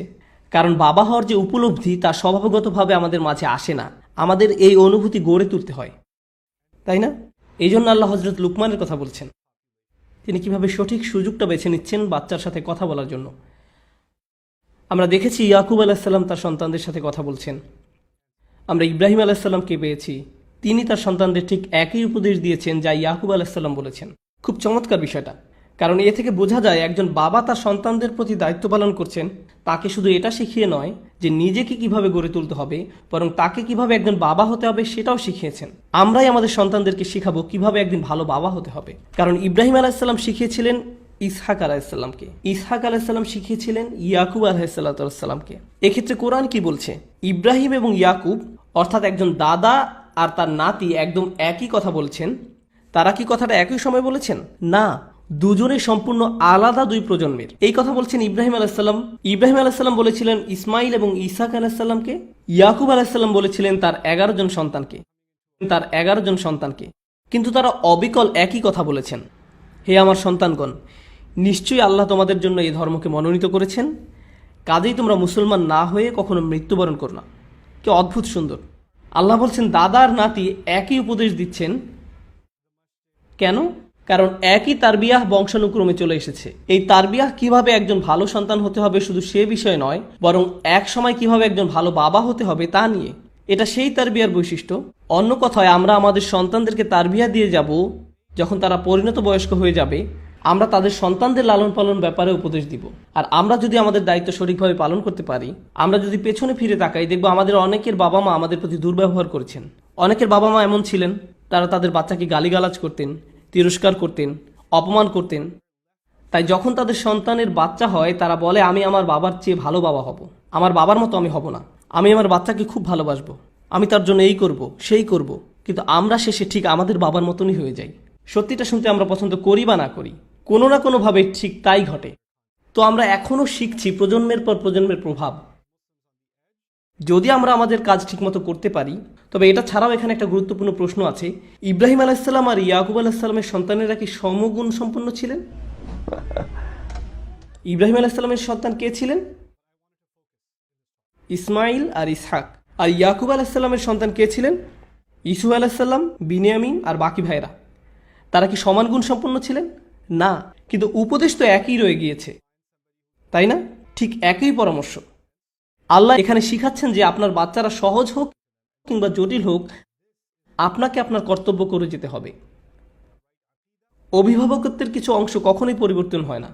কারণ বাবা হওয়ার যে উপলব্ধি তা স্বভাবগতভাবে আমাদের মাঝে আসে না। আমাদের এই অনুভূতি গড়ে তুলতে হয়, তাই না? এই জন্য আল্লাহ হযরত লুকমানের কথা বলছেন। তিনি কিভাবে সঠিক সুযোগটা বেছে নিচ্ছেন বাচ্চার সাথে কথা বলার জন্য। আমরা দেখেছি ইয়াকুব আলাইসাল্লাম তার সন্তানদের সাথে কথা বলছেন। আমরা ইব্রাহিম আলাইসাল্লামকে পেয়েছি, তিনি তার সন্তানদের ঠিক একই উপদেশ দিয়েছেন যা ইয়াকুব আলাইসাল্লাম বলেছেন। খুব চমৎকার বিষয়টা, কারণ এ থেকে বোঝা যায় একজন বাবা তার সন্তানদের প্রতি দায়িত্ব পালন করছেন। তাকে শুধু এটা শিখিয়ে নয় যে নিজেকে কিভাবে গড়ে তুলতে হবে, বরং তাকে কিভাবে একজন বাবা হতে হবে সেটাও শিখিয়েছেন। আমরাই আমাদের সন্তানদেরকে শিখাবো কিভাবে একদিন ভালো বাবা হতে হবে। কারণ ইব্রাহিম আলাইসাল্লাম শিখিয়েছিলেন ইসহাক আলাইসাল্লামকে, ইসহাক আলাইসাল্লাম শিখিয়েছিলেন ইয়াকুব আলাইসাল্লামকে। এক্ষেত্রে কোরআন কি বলছে? ইব্রাহিম এবং ইয়াকুব অর্থাৎ একজন দাদা আর তার নাতি একদম একই কথা বলছেন। তারা কি কথাটা একই সময় বলেছেন? না, দুজনে সম্পূর্ণ আলাদা দুই প্রজন্মের। এই কথা বলছেন ইব্রাহিম আলাইসাল্লাম। ইব্রাহিম আলাইসাল্লাম বলেছিলেন ইসমাইল এবং ইসহাক আলাইসাল্লামকে। ইয়াকুব আলাইসাল্লাম বলেছিলেন তার 11 জন সন্তানকে। কিন্তু তারা অবিকল একই কথা বলেছেন, হে আমার সন্তানগণ, নিশ্চয়ই আল্লাহ তোমাদের জন্য এই ধর্মকে মনোনীত করেছেন, কাজেই তোমরা মুসলমান না হয়ে কখনো মৃত্যুবরণ করো না। কি অদ্ভুত সুন্দর! আল্লাহ বলছেন দাদা আর নাতি একই উপদেশ দিচ্ছেন। কেন? কারণ একই তারবিয়াহ বংশানুক্রমে চলে এসেছে। এই তারবিয়াহ কিভাবে একজন ভালো সন্তান হতে হবে শুধু সে বিষয় নয়, বরং এক সময় কিভাবে একজন ভালো বাবা হতে হবে তা নিয়ে। এটা সেই তারবিয়ার বৈশিষ্ট্য। অন্য কথায়, আমরা আমাদের সন্তানদেরকে তারবিয়া দিয়ে যাব যখন তারা পরিণত বয়স্ক হয়ে যাবে। আমরা তাদের সন্তানদের লালন পালন ব্যাপারে উপদেশ দিব। আর আমরা যদি আমাদের দায়িত্ব সঠিকভাবে পালন করতে পারি, আমরা যদি পেছনে ফিরে তাকাই, দেখব আমাদের অনেকের বাবা মা আমাদের প্রতি দুর্ব্যবহার করেছেন। অনেকের বাবা মা এমন ছিলেন, তারা তাদের বাচ্চাকে গালিগালাজ করতেন, তিরস্কার করতেন, অপমান করতেন। তাই যখন তাদের সন্তানের বাচ্চা হয়, তারা বলে আমি আমার বাবার চেয়ে ভালো বাবা হব, আমার বাবার মতো আমি হব না, আমি আমার বাচ্চাকে খুব ভালোবাসবো, আমি তার জন্য এই করব সেই করব। কিন্তু আমরা শেষে ঠিক আমাদের বাবার মতনই হয়ে যাই। সত্যিটা শুনতে আমরা পছন্দ করি বা না করি, কোনো না কোনোভাবে ঠিক তাই ঘটে। তো আমরা এখনও শিখছি প্রজন্মের পর প্রজন্মের প্রভাব। যদি আমরা আমাদের কাজ ঠিকমতো করতে পারি, তবে এটা ছাড়াও এখানে একটা গুরুত্বপূর্ণ প্রশ্ন আছে। ইব্রাহিম আলাইসাল্লাম আর ইয়াকুব আলাইসাল্লামের সন্তানেরা কি সমগুণ সম্পন্ন ছিলেন? ইব্রাহিম আলাইসাল্লামের সন্তান কে ছিলেন? ইসমাইল আর ইসহাক। আর ইয়াকুব আলাইসাল্লামের সন্তান কে ছিলেন? ইসু আলাইসাল্লাম, বিনিয়ামিন আর বাকি ভাইরা। তারা কি সমান গুণ সম্পন্ন ছিলেন? না, কিন্তু উপদেশ তো একই রয়ে গিয়েছে, তাই না? ঠিক একই পরামর্শ। আল্লাহ এখানে শিখাচ্ছেন যে আপনার বাচ্চারা সহজ হোক কিংবা জটিল হোক, আপনাকে আপনার কর্তব্য করে যেতে হবে। অভিভাবকত্বের কিছু অংশ কখনোই পরিবর্তন হয় না,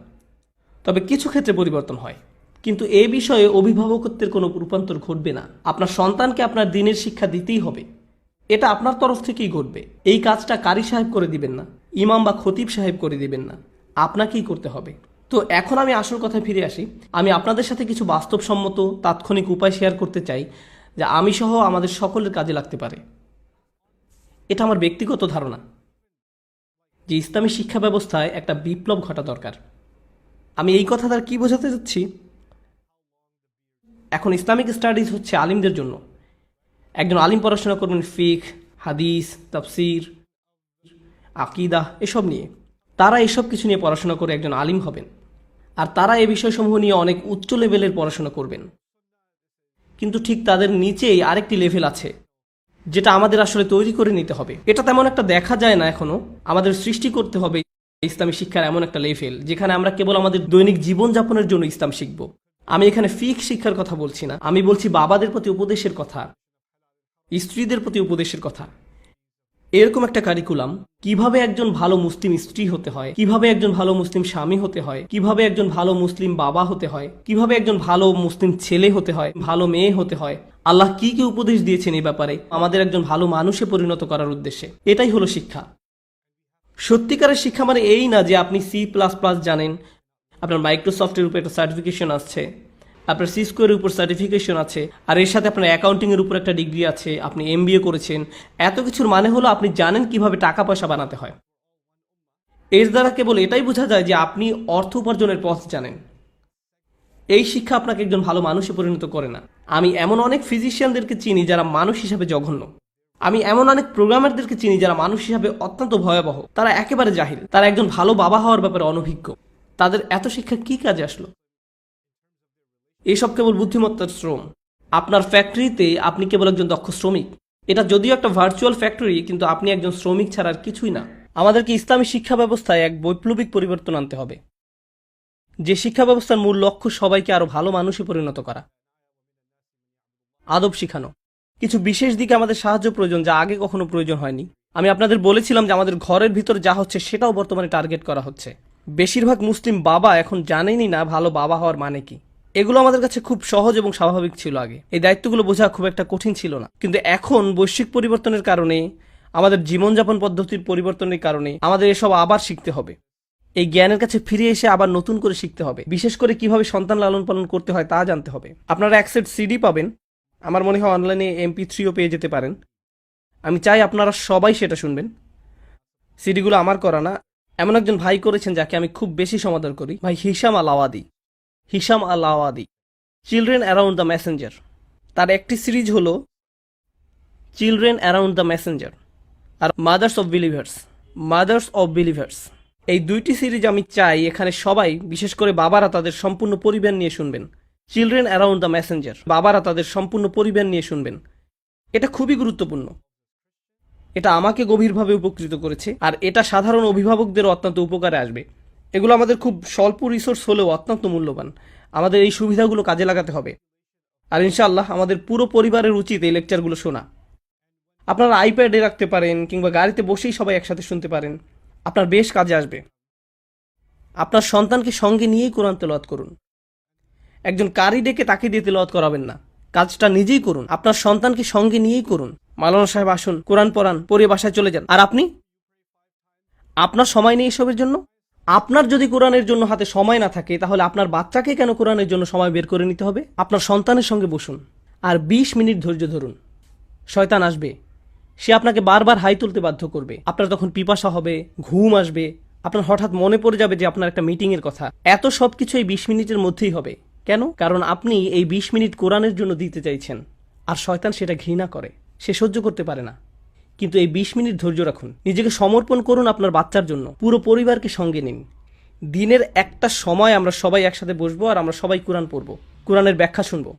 তবে কিছু ক্ষেত্রে পরিবর্তন হয়। কিন্তু এই বিষয়ে অভিভাবকত্বের কোনো রূপান্তর ঘটবে না। আপনার সন্তানকে আপনার দ্বীনের শিক্ষা দিতেই হবে। এটা আপনার তরফ থেকেই ঘটবে। এই কাজটা কারি সাহেব করে দিবেন না, ইমাম বা খতিব সাহেব করে দিবেন না, আপনাকেই করতে হবে। তো এখন আমি আসল কথায় ফিরে আসি। আমি আপনাদের সাথে কিছু বাস্তবসম্মত তাৎক্ষণিক উপায় শেয়ার করতে চাই, যা আমি সহ আমাদের সকলের কাজে লাগতে পারে। এটা আমার ব্যক্তিগত ধারণা যে ইসলামী শিক্ষা ব্যবস্থায় একটা বিপ্লব ঘটা দরকার। আমি এই কথা দ্বারা কি বোঝাতে চাচ্ছি? এখন ইসলামিক স্টাডিজ হচ্ছে আলিমদের জন্য। একজন আলিম পড়াশোনা করবেন ফিকহ, হাদিস, তাফসির, আকীদা এসব নিয়ে। তারা এসব কিছু নিয়ে পড়াশোনা করে একজন আলিম হবেন, আর তারা এই বিষয়সমূহ নিয়ে অনেক উচ্চ লেভেলের পড়াশোনা করবেন। কিন্তু ঠিক তাদের নিচেই আরেকটি লেভেল আছে, যেটা আমাদের আসলে তৈরি করে নিতে হবে। এটা তেমন একটা দেখা যায় না এখনো। আমাদের সৃষ্টি করতে হবে ইসলামী শিক্ষার এমন একটা লেভেল যেখানে আমরা কেবল আমাদের দৈনিক জীবনযাপনের জন্য ইসলাম শিখব। আমি এখানে ফিকহ শিক্ষার কথা বলছি না, আমি বলছি বাবাদের প্রতি উপদেশের কথা, স্ত্রীদের প্রতি উপদেশের কথা, এরকম একটা কারিকুলাম, কিভাবে একজন ভালো মুসলিম স্ত্রী হতে হয়, কিভাবে একজন ভালো মুসলিম স্বামী হতে হয়, কিভাবে একজন ভালো মুসলিম বাবা হতে হয়, কিভাবে একজন ভালো মুসলিম ছেলে হতে হয়, ভালো মেয়ে হতে হয়, আল্লাহ কি কি উপদেশ দিয়েছেন এই ব্যাপারে আমাদের একজন ভালো মানুষে পরিণত করার উদ্দেশ্যে। এটাই হলো শিক্ষা। সত্যিকারের শিক্ষা মানে এই না যে আপনি C++ জানেন, আপনার মাইক্রোসফটের উপর একটা সার্টিফিকেশন আছে, আপনার সিস্কোয়ের উপর সার্টিফিকেশন আছে, আর এর সাথে আপনার অ্যাকাউন্টিংয়ের উপর একটা ডিগ্রি আছে, আপনি MBA করেছেন। এত কিছুর মানে হলো আপনি জানেন কিভাবে টাকা পয়সা বানাতে হয়। এর দ্বারা কেবল এটাই বোঝা যায় যে আপনি অর্থ উপার্জনের পথ জানেন। এই শিক্ষা আপনাকে একজন ভালো মানুষে পরিণত করে না। আমি এমন অনেক ফিজিশিয়ানদেরকে চিনি যারা মানুষ হিসাবে জঘন্য। আমি এমন অনেক প্রোগ্রামারদেরকে চিনি যারা মানুষ হিসাবে অত্যন্ত ভয়াবহ। তারা একেবারে জাহিল, তারা একজন ভালো বাবা হওয়ার ব্যাপারে অনভিজ্ঞ। তাদের এত শিক্ষা কি কাজে আসলো? এসব কেবল বুদ্ধিমত্তার শ্রম। আপনার ফ্যাক্টরিতে আপনি কেবল একজন দক্ষ শ্রমিক। এটা যদিও একটা ভার্চুয়াল ফ্যাক্টরি, কিন্তু আপনি একজন শ্রমিক ছাড়া আর কিছুই না। আমাদেরকে ইসলামী শিক্ষা ব্যবস্থায় এক বৈপ্লবিক পরিবর্তন আনতে হবে, যে শিক্ষা ব্যবস্থার মূল লক্ষ্য সবাইকে আরো ভালো মানুষে পরিণত করা, আদব শিখানো। কিছু বিশেষ দিকে আমাদের সাহায্য প্রয়োজন, যা আগে কখনো প্রয়োজন হয়নি। আমি আপনাদের বলেছিলাম যে আমাদের ঘরের ভিতর যা হচ্ছে সেটাও বর্তমানে টার্গেট করা হচ্ছে। বেশিরভাগ মুসলিম বাবা এখন জানেনই না ভালো বাবা হওয়ার মানে কি। এগুলো আমাদের কাছে খুব সহজ এবং স্বাভাবিক ছিল আগে। এই দায়িত্বগুলো বোঝা খুব একটা কঠিন ছিল না। কিন্তু এখন বৈশ্বিক পরিবর্তনের কারণে, আমাদের জীবনযাপন পদ্ধতির পরিবর্তনের কারণে আমাদের এসব আবার শিখতে হবে। এই জ্ঞানের কাছে ফিরে এসে আবার নতুন করে শিখতে হবে। বিশেষ করে কিভাবে সন্তান লালন পালন করতে হয় তা জানতে হবে। আপনারা এক সেট CD পাবেন, আমার মনে হয় অনলাইনে MP3ও পেয়ে যেতে পারেন। আমি চাই আপনারা সবাই সেটা শুনবেন। সিডিগুলো আমার করা না, এমন একজন ভাই করেছেন যাকে আমি খুব বেশি সমাদর করি, ভাই Hisham Al Awadi. Children around the messenger, তার একটি সিরিজ হলো চিলড্রেন অ্যারাউন্ড দ্য মেসেঞ্জার আর মাদার্স অফ বিলিভার্স। এই দুইটি সিরিজ আমি চাই এখানে সবাই, বিশেষ করে বাবারা, তাদের সম্পূর্ণ পরিবার নিয়ে শুনবেন। চিলড্রেন অ্যারাউন্ড দ্য মেসেঞ্জার, বাবারা তাদের সম্পূর্ণ পরিবার নিয়ে শুনবেন। এটা খুবই গুরুত্বপূর্ণ। এটা আমাকে গভীরভাবে উপকৃত করেছে, আর এটা সাধারণ অভিভাবকদেরও অত্যন্ত উপকারে আসবে। এগুলো আমাদের খুব স্বল্প রিসোর্স হলেও অত্যন্ত মূল্যবান। আমাদের এই সুবিধাগুলো কাজে লাগাতে হবে। আর ইনশাআল্লাহ আমাদের পুরো পরিবারের উচিত এই লেকচারগুলো শোনা। আপনারা আইপ্যাডে রাখতে পারেন, কিংবা গাড়িতে বসেই সবাই একসাথে শুনতে পারেন। আপনার বেশ কাজে আসবে। আপনার সন্তানকে সঙ্গে নিয়েই কোরআন তেলাওয়াত করুন। একজন কারি ডেকে তাকে দিয়ে তেলাওয়াত করাবেন না, কাজটা নিজেই করুন। আপনার সন্তানকে সঙ্গে নিয়েই করুন। মাওলানা সাহেব আসুন, কোরআন পড়ান, পড়ে বাসায় চলে যান। আর আপনি, আপনার সময় নেই এসবের জন্য? আপনার যদি কোরআনের জন্য হাতে সময় না থাকে, তাহলে আপনার বাচ্চাকে কেন কোরআনের জন্য সময় বের করে নিতে হবে? আপনার সন্তানের সঙ্গে বসুন আর 20 মিনিট ধৈর্য ধরুন। শয়তান আসবে, সে আপনাকে বারবার হাই তুলতে বাধ্য করবে। আপনার তখন পিপাসা হবে, ঘুম আসবে, আপনার হঠাৎ মনে পড়ে যাবে যে আপনার একটা মিটিংয়ের কথা। এত সব কিছু এই 20 মিনিটের মধ্যেই হবে। কেন? কারণ আপনি এই 20 মিনিট কোরআনের জন্য দিতে চাইছেন, আর শয়তান সেটা ঘৃণা করে, সে সহ্য করতে পারে না। কিন্তু এই 20 মিনিট ধৈর্য রাখুন, নিজেকে সমর্পণ করুন আপনার বাচ্চার জন্য, পুরো পরিবারকে সঙ্গে নিন। দিনের একটা সময় আমরা সবাই একসাথে বসবো, আর আমরা সবাই কোরআন পড়বো, কোরআনের ব্যাখ্যা শুনবো,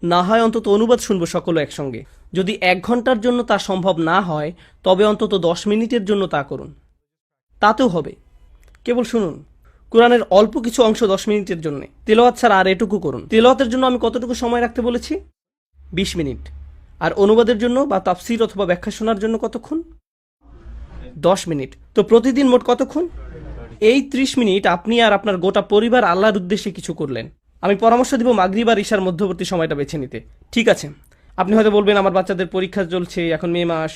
না হয় অন্তত অনুবাদ শুনবো সকলে একসঙ্গে। যদি 1 ঘন্টার জন্য তা সম্ভব না হয়, তবে অন্তত 10 মিনিটের জন্য তা করুন, তাতেও হবে। কেবল শুনুন, কোরআনের অল্প কিছু অংশ 10 মিনিটের জন্য, তেলাওয়াত ছাড়া আর এটুকু করুন। তেলাওয়াতের জন্য আমি কতটুকু সময় রাখতে বলেছি? 20 মিনিট। আর অনুবাদের জন্য বা তাফসির অথবা ব্যাখ্যা শোনার জন্য কতক্ষণ? 10 মিনিট। তো প্রতিদিন মোট কতক্ষণ? এই 30 মিনিট আপনি আর আপনার গোটা পরিবার আল্লাহর উদ্দেশ্যে কিছু করলেন। আমি পরামর্শ দিব মাগরিব আর ঈশার মধ্যবর্তী সময়টা বেছে নিতে। ঠিক আছে, আপনি হয়তো বলবেন আমার বাচ্চাদের পরীক্ষা চলছে, এখন মে মাস,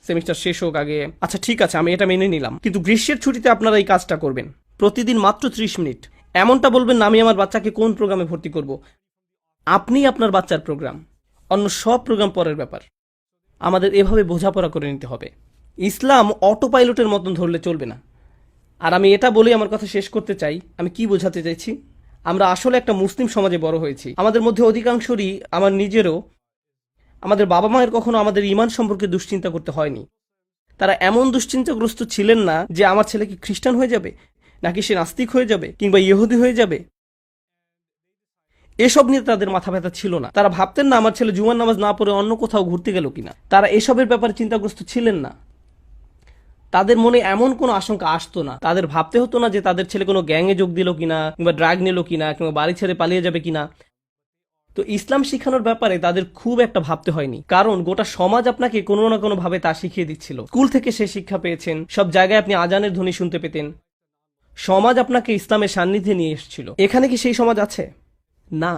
সেমিস্টার শেষ হোক আগে। আচ্ছা ঠিক আছে, আমি এটা মেনে নিলাম, কিন্তু গ্রীষ্মের ছুটিতে আপনারা এই কাজটা করবেন, প্রতিদিন মাত্র 30 মিনিট। এমনটা বলবেন না আমি আমার বাচ্চাকে কোন প্রোগ্রামে ভর্তি করব। আপনি আপনার বাচ্চার প্রোগ্রাম, অন্য সব প্রোগ্রাম পরের ব্যাপার। আমাদের এভাবে বোঝাপড়া করে নিতে হবে। ইসলাম অটো পাইলটের মতন ধরলে চলবে না। আর আমি এটা বলেই আমার কথা শেষ করতে চাই। আমি কি বোঝাতে চাইছি? আমরা আসলে একটা মুসলিম সমাজে বড় হয়েছি। আমাদের মধ্যে অধিকাংশরই, আমার নিজেরও, আমাদের বাবা মায়ের কখনো আমাদের ঈমান সম্পর্কে দুশ্চিন্তা করতে হয়নি। তারা এমন দুশ্চিন্তাগ্রস্ত ছিলেন না যে আমার ছেলে কি খ্রিস্টান হয়ে যাবে, নাকি সে নাস্তিক হয়ে যাবে, কিংবা ইহুদি হয়ে যাবে। এসব নিয়ে তাদের মাথা ব্যথা ছিল না। তারা ভাবতেন না আমার ছেলে জুমার নামাজ না পড়ে অন্য কোথাও ঘুরতে গেল কিনা। তারা এসবের ব্যাপারে চিন্তাগ্রস্ত ছিলেন না। তাদের মনে এমন কোনো আশঙ্কা আসতো না। তাদের ভাবতে হতো না যে তাদের ছেলে কোনো গ্যাংয়ে যোগ দিল কিনা, কিংবা ড্রাগ নিল কিনা, কিংবা বাড়ি ছেড়ে পালিয়ে যাবে কিনা। তো তো ইসলাম শিখানোর ব্যাপারে তাদের খুব একটা ভাবতে হয়নি, কারণ গোটা সমাজ আপনাকে কোনো না কোনো ভাবে তা শিখিয়ে দিচ্ছিল। স্কুল থেকে সে শিক্ষা পেয়েছেন, সব জায়গায় আপনি আজানের ধ্বনি শুনতে পেতেন। সমাজ আপনাকে ইসলামের সান্নিধ্যে নিয়ে এসেছিল। এখানে কি সেই সমাজ আছে? না।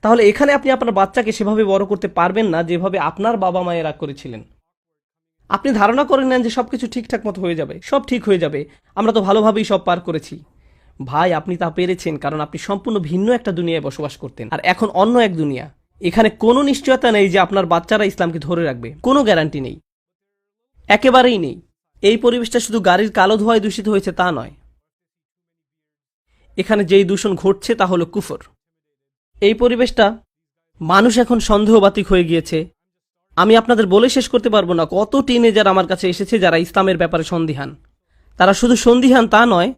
তাহলে এখানে আপনি আপনার বাচ্চাকে সেভাবে বড় করতে পারবেন না যেভাবে আপনার বাবা মায়েরা করেছিলেন। আপনি ধারণা করে নেন যে সবকিছু ঠিকঠাক মতো হয়ে যাবে, সব ঠিক হয়ে যাবে, আমরা তো ভালোভাবেই সব পার করেছি। ভাই, আপনি তা পেরেছেন কারণ আপনি সম্পূর্ণ ভিন্ন একটা দুনিয়ায় বসবাস করতেন, আর এখন অন্য এক দুনিয়া। এখানে কোনো নিশ্চয়তা নেই যে আপনার বাচ্চারা ইসলামকে ধরে রাখবে, কোনো গ্যারান্টি নেই, একেবারেই নেই। এই পরিবেশটা শুধু গাড়ির কালো ধোঁয়ায় দূষিত হয়েছে তা নয়, এখানে যেই দূষণ ঘটছে তা হলো কুফর। এই পরিবেশটা, মানুষ এখন সন্দেহবাতিক হয়ে গিয়েছে। আমি আপনাদের বলে শেষ করতে পারবো না কত টিনেজার আমার কাছে এসেছে যারা ইসলামের ব্যাপারে সন্দিহান। তারা শুধু সন্দিহান তা নয়,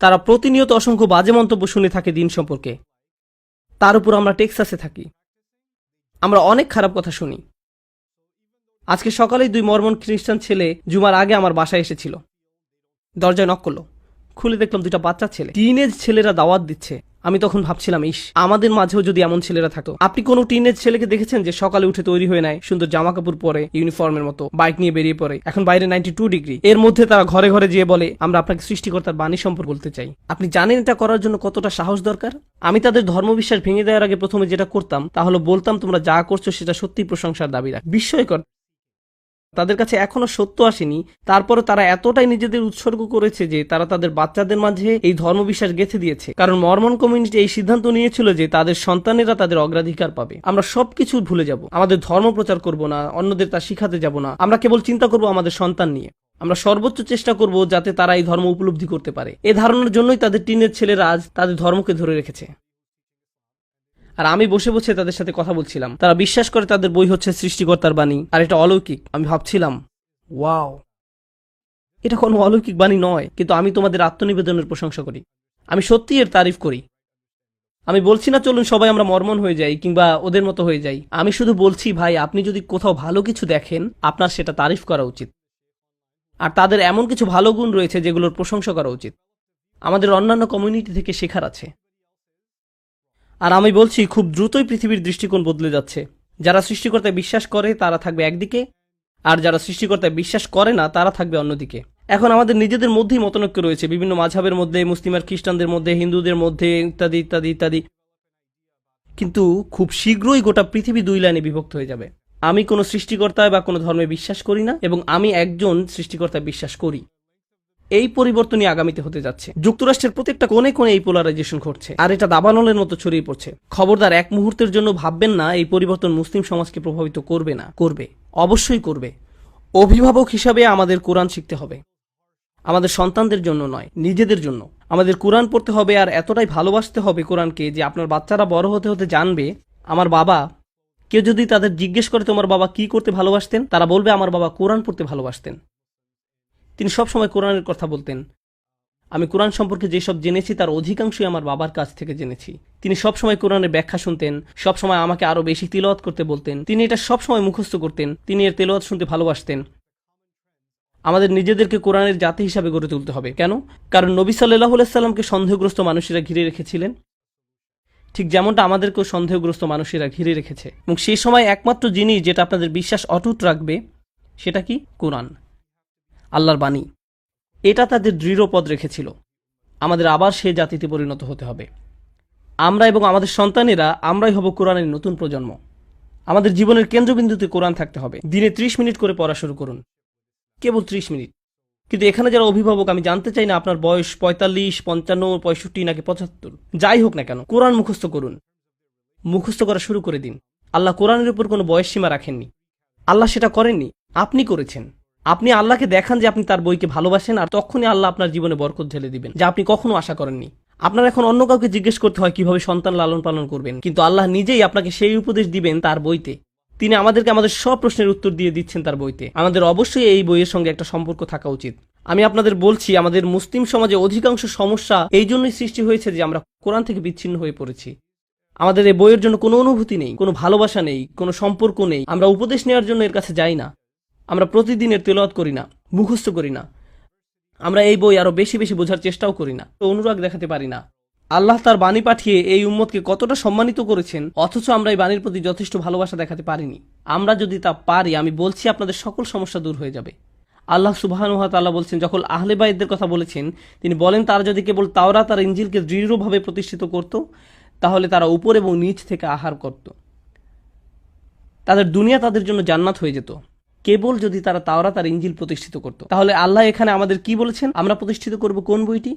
তারা প্রতিনিয়ত অসংখ্য বাজে মন্তব্য শুনে থাকে দিন সম্পর্কে। তার উপর আমরা টেক্সাসে থাকি, আমরা অনেক খারাপ কথা শুনি। আজকে সকালেই 2 মরমন খ্রিস্টান ছেলে জুমার আগে আমার বাসায় এসেছিল। দরজায় নক করলো, খুলে দেখলাম 2টা বাচ্চা ছেলে, টিনেজ ছেলেরা দাওয়াত দিচ্ছে। আমি তখন ভাবছিলাম, ইস, আমাদের মাঝেও যদি এমন ছেলেরা থাকতো। আপনি কোনো টিনেজ ছেলেকে দেখেছেন যে সকালে উঠে তৈরি হয়ে নেয়, সুন্দর জামা কাপড় পরে, ইউনিফর্মের মতো বাইক নিয়ে বেরিয়ে পড়ে? এখন বাইরে 92 ডিগ্রি, এর মধ্যে তারা ঘরে ঘরে যেয়ে বলে আমরা আপনাকে সৃষ্টিকর্তার বাণী সম্পর্কে বলতে চাই। আপনি জানেন এটা করার জন্য কতটা সাহস দরকার? আমি তাদের ধর্মবিশ্বাস ভেঙে দেওয়ার আগে প্রথমে যেটা করতাম তা হলো বলতাম তোমরা যা করছো সেটা সত্যি প্রশংসার দাবি রাখ। বিস্ময়কর, তাদের কাছে এখনো সত্য আসেনি, তারপরে তারা এতটাই নিজেদের উৎসর্গ করেছে যে তারা তাদের বাচ্চাদের মাঝে এই ধর্মবিশ্বাস গেঁথে দিয়েছে। কারণ মরমন কমিউনিটি এই সিদ্ধান্ত নিয়েছিল যে তাদের সন্তানেরা তাদের অগ্রাধিকার পাবে। আমরা সবকিছু ভুলে যাব, আমাদের ধর্ম প্রচার করব না, অন্যদের তা শিখাতে যাব না, আমরা কেবল চিন্তা করব আমাদের সন্তান নিয়ে। আমরা সর্বোচ্চ চেষ্টা করব যাতে তারা এই ধর্ম উপলব্ধি করতে পারে। এ ধারণার জন্যই তাদের টিনের ছেলেরা আজ তাদের ধর্মকে ধরে রেখেছে। আর আমি বসে বসে তাদের সাথে কথা বলছিলাম। তারা বিশ্বাস করে তাদের বই হচ্ছে সৃষ্টিকর্তার বাণী, আর এটা অলৌকিক। আমি ভাবছিলাম, ওয়াও, এটা কোনো অলৌকিক বাণী নয়, কিন্তু আমি তোমাদের আত্মনিবেদনের প্রশংসা করি, আমি সত্যি এর তারিফ করি। আমি বলছি না চলুন সবাই আমরা মরমন হয়ে যাই কিংবা ওদের মতো হয়ে যাই। আমি শুধু বলছি, ভাই, আপনি যদি কোথাও ভালো কিছু দেখেন আপনার সেটা তারিফ করা উচিত। আর তাদের এমন কিছু ভালো গুণ রয়েছে যেগুলোর প্রশংসা করা উচিত। আমাদের অন্যান্য কমিউনিটি থেকে শেখার আছে। আর আমি বলছি, খুব দ্রুতই পৃথিবীর দৃষ্টিকোণ বদলে যাচ্ছে। যারা সৃষ্টিকর্তায় বিশ্বাস করে তারা থাকবে একদিকে, আর যারা সৃষ্টিকর্তায় বিশ্বাস করে না তারা থাকবে অন্যদিকে। এখন আমাদের নিজেদের মধ্যেই মতনৈক্য রয়েছে, বিভিন্ন মাঝহাবের মধ্যে, মুসলিম আর খ্রিস্টানদের মধ্যে, হিন্দুদের মধ্যে, ইত্যাদি ইত্যাদি ইত্যাদি। কিন্তু খুব শীঘ্রই গোটা পৃথিবী 2 লাইনে বিভক্ত হয়ে যাবে। আমি কোনো সৃষ্টিকর্তায় বা কোনো ধর্মে বিশ্বাস করি না, এবং আমি একজন সৃষ্টিকর্তায় বিশ্বাস করি। এই পরিবর্তনই আগামীতে হতে যাচ্ছে। যুক্তরাষ্ট্রের প্রত্যেকটা কোণে কোণে এই পোলারাইজেশন ঘটছে, আর এটা দাবানলের মতো ছড়িয়ে পড়ছে। খবরদার, এক মুহূর্তের জন্য ভাববেন না এই পরিবর্তন মুসলিম সমাজকে প্রভাবিত করবে না। করবে, অবশ্যই করবে। অভিভাবক হিসাবে আমাদের কোরআন শিখতে হবে, আমাদের সন্তানদের জন্য নয়, নিজেদের জন্য। আমাদের কোরআন পড়তে হবে, আর এতটাই ভালোবাসতে হবে কোরআনকে যে আপনার বাচ্চারা বড় হতে হতে জানবে, আমার বাবা, কেউ যদি তাদের জিজ্ঞেস করে তোমার বাবা কি করতে ভালোবাসতেন, তারা বলবে আমার বাবা কোরআন পড়তে ভালোবাসতেন। তিনি সবসময় কোরআনের কথা বলতেন। আমি কোরআন সম্পর্কে যেসব জেনেছি তার অধিকাংশই আমার বাবার কাছ থেকে জেনেছি। তিনি সবসময় কোরআনের ব্যাখ্যা শুনতেন, সবসময় আমাকে আরো বেশি তিলাওয়াত করতে বলতেন। তিনি এটা সবসময় মুখস্থ করতেন, তিনি এর তেলাওয়াত শুনতে ভালোবাসতেন। আমাদের নিজেদেরকে কোরআনের জাতি হিসাবে গড়ে তুলতে হবে। কেন? কারণ নবী সাল্লাল্লাহু আলাইহি সাল্লামকে সন্দেহগ্রস্ত মানুষেরা ঘিরে রেখেছিলেন, ঠিক যেমনটা আমাদেরকেও সন্দেহগ্রস্ত মানুষেরা ঘিরে রেখেছে। এবং সেই সময় একমাত্র জিনিস যেটা আপনাদের বিশ্বাস অটুট রাখবে সেটা কি? কোরআন, আল্লাহর বাণী। এটা তাদের দৃঢ় পদ রেখেছিল। আমাদের আবার সেই জাতিতে পরিণত হতে হবে। আমরা এবং আমাদের সন্তানেরা, আমরাই হব কোরআনের নতুন প্রজন্ম। আমাদের জীবনের কেন্দ্রবিন্দুতে কোরআন থাকতে হবে। দিনে 30 মিনিট করে পড়া শুরু করুন, কেবল 30 মিনিট। কিন্তু এখানে যারা অভিভাবক, আমি জানতে চাই না আপনার বয়স 45, 55, 65 নাকি 75, যাই হোক না কেন, কোরআন মুখস্থ করুন। মুখস্থ করা শুরু করে দিন। আল্লাহ কোরআনের উপর কোনো বয়স সীমা রাখেননি। আল্লাহ সেটা করেননি, আপনি করেছেন। আপনি আল্লাহকে দেখান যে আপনি তার বইকে ভালোবাসেন, আর তখনই আল্লাহ আপনার জীবনে বরকত ঢেলে দিবেন, যা আপনি কখনো আশা করেননি। আপনার এখন অন্য কাউকে জিজ্ঞেস করতে হয় কিভাবে সন্তান লালন পালন করবেন, কিন্তু আল্লাহ নিজেই আপনাকে সেই উপদেশ দিবেন তার বইতে। তিনি আমাদেরকে আমাদের সব প্রশ্নের উত্তর দিয়ে দিচ্ছেন তার বইতে। আমাদের অবশ্যই এই বইয়ের সঙ্গে একটা সম্পর্ক থাকা উচিত। আমি আপনাদের বলছি, আমাদের মুসলিম সমাজে অধিকাংশ সমস্যা এই জন্যই সৃষ্টি হয়েছে যে আমরা কোরআন থেকে বিচ্ছিন্ন হয়ে পড়েছি। আমাদের এই বইয়ের জন্য কোনো অনুভূতি নেই, কোনো ভালোবাসা নেই, কোনো সম্পর্ক নেই। আমরা উপদেশ নেওয়ার জন্য এর কাছে যাই না। আমরা প্রতিদিনের তেলাওয়াত করি না, মুখস্থ করি না। আমরা এই বই আরো বেশি বেশি বোঝার চেষ্টাও করি না, অনুরাগ দেখাতে পারি না। আল্লাহ তার বাণী পাঠিয়ে এই উম্মতকে কতটা সম্মানিত করেছেন, অথচ আমরা এই বাণীর প্রতি যথেষ্ট ভালোবাসা দেখাতে পারিনি। আমরা যদি তা পারি, আমি বলছি আপনাদের সকল সমস্যা দূর হয়ে যাবে। আল্লাহ সুবহানাহু ওয়া তাআলা বলছেন, যখন আহলে বাইতদের কথা বলেছেন, তিনি বলেন তারা যদি কেবল তাওরাত আর ইনজিলকে দৃঢ়ভাবে প্রতিষ্ঠিত করত, তাহলে তারা উপর এবং নিচ থেকে আহার করত। তাদের দুনিয়া তাদের জন্য জান্নাত হয়ে যেত, কেবল যদি তারা তাওরাত আর ইনজিল প্রতিষ্ঠিত করত। তাহলে আল্লাহ এখানে আমাদের কি বলেছেন? আমরা প্রতিষ্ঠিত করব কোন বইটি?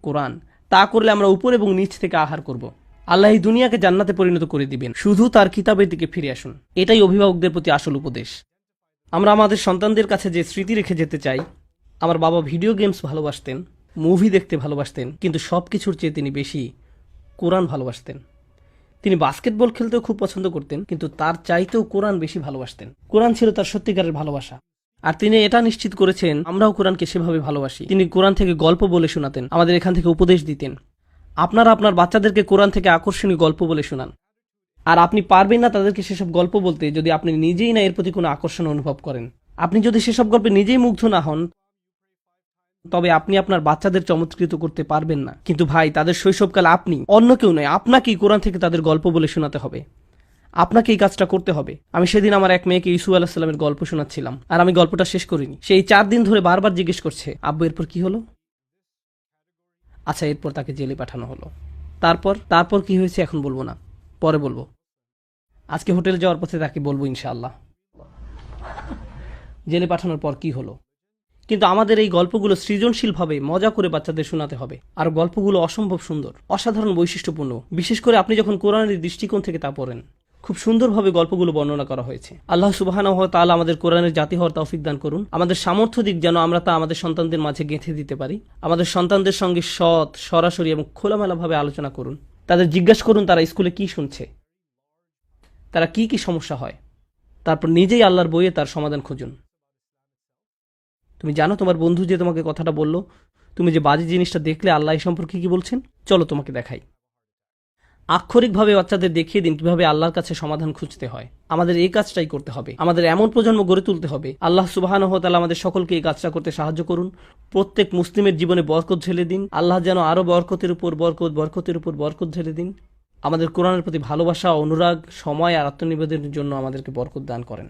কোরআন। তা করলে আমরা উপর এবং নিচ থেকে আহার করব। আল্লাহ এই দুনিয়াকে জান্নাতে পরিণত করে দিবেন। শুধু তার কিতাবের দিকে ফিরে আসুন। এটাই অভিভাবকদের প্রতি আসল উপদেশ। আমরা আমাদের সন্তানদের কাছে যে স্মৃতি রেখে যেতে চাই, আমার বাবা ভিডিও গেমস ভালোবাসতেন, মুভি দেখতে ভালোবাসতেন, কিন্তু সব কিছুর চেয়ে তিনি বেশি কোরআন ভালোবাসতেন। তিনি বাস্কেটবল খেলতেও খুব পছন্দ করতেন, কিন্তু তার চাইতেও কোরআন বেশি ভালোবাসতেন। কোরআন ছিল তার সত্যিকারের ভালোবাসা। আর তিনি এটা নিশ্চিত করেছেন আমরাও কোরআনকে সেভাবে ভালোবাসি। তিনি কোরআন থেকে গল্প বলে শোনাতেন, আমাদের এখান থেকে উপদেশ দিতেন। আপনারা আপনার বাচ্চাদেরকে কোরআন থেকে আকর্ষণীয় গল্প বলে শোনান। আর আপনি পারবেন না তাদেরকে সেসব গল্প বলতে যদি আপনি নিজেই না এর প্রতি কোনো আকর্ষণ অনুভব করেন। আপনি যদি সেসব গল্পে নিজেই মুগ্ধ না হন, তবে আপনি আপনার বাচ্চাদের চমৎকৃত করতে পারবেন না। কিন্তু ভাই, তাদের শৈশবকাল আপনি, অন্য কেউ নয়, আপনাকেই কোরআন থেকে তাদের গল্প বলে শোনাতে হবে। আপনাকে এই কাজটা করতে হবে। আমি সেদিন আমার এক মেয়েকে ইসু আলাইহিস সালামের গল্প শোনাচ্ছিলাম, আর আমি গল্পটা শেষ করিনি। সেই 4 দিন ধরে বারবার জিজ্ঞেস করছে, আব্বু এরপর কি হলো? আচ্ছা, এরপর তাকে জেলে পাঠানো হলো। তারপর কি হয়েছে এখন বলবো না, পরে বলবো। আজকে হোটেলে যাওয়ার পথে তাকে বলবো ইনশাআল্লাহ জেলে পাঠানোর পর কি হলো। কিন্তু আমাদের এই গল্পগুলো সৃজনশীলভাবে মজা করে বাচ্চাদের শোনাতে হবে। আর গল্পগুলো অসম্ভব সুন্দর, অসাধারণ বৈশিষ্ট্যপূর্ণ। বিশেষ করে আপনি যখন কোরআনের দৃষ্টিকোণ থেকে তা পড়েন, খুব সুন্দরভাবে গল্পগুলো বর্ণনা করা হয়েছে। আল্লাহ সুবহানাহু ওয়া তাআলা আমাদের কোরআনের জাতি হওয়ার তৌফিক দান করুন। আমাদের সামর্থ্য দিক যেন আমরা তা আমাদের সন্তানদের মাঝে গেঁথে দিতে পারি। আমাদের সন্তানদের সঙ্গে সৎ, সরাসরি এবং খোলামেলাভাবে আলোচনা করুন। তাদের জিজ্ঞাসা করুন তারা স্কুলে কি শুনছে, তারা কি কি সমস্যা হয়। তারপর নিজেই আল্লাহর বইয়ে তার সমাধান খুঁজুন। তুমি জানো তোমার বন্ধু যে তোমাকে কথাটা বলল, তুমি যে বাজে জিনিসটা দেখলে, আল্লাহ এই সম্পর্কে কি বলছেন? চলো তোমাকে দেখাই। আক্ষরিকভাবে বাচ্চাদের দেখিয়ে দিন কিভাবে আল্লাহর কাছে সমাধান খুঁজতে হয়। আমাদের এই কাজটাই করতে হবে। আমাদের এমন প্রজন্ম গড়ে তুলতে হবে। আল্লাহ সুবহানাহু ওয়া তাআলা আমাদের সকলকে এই কাজটা করতে সাহায্য করুন। প্রত্যেক মুসলিমের জীবনে বরকত ঢেলে দিন। আল্লাহ যেন আরো বরকতের উপর বরকত ঢেলে দিন। আমাদের কোরআনের প্রতি ভালোবাসা, অনুরাগ, সময় আর আত্মনিবেদনের জন্য আমাদেরকে বরকত দান করেন।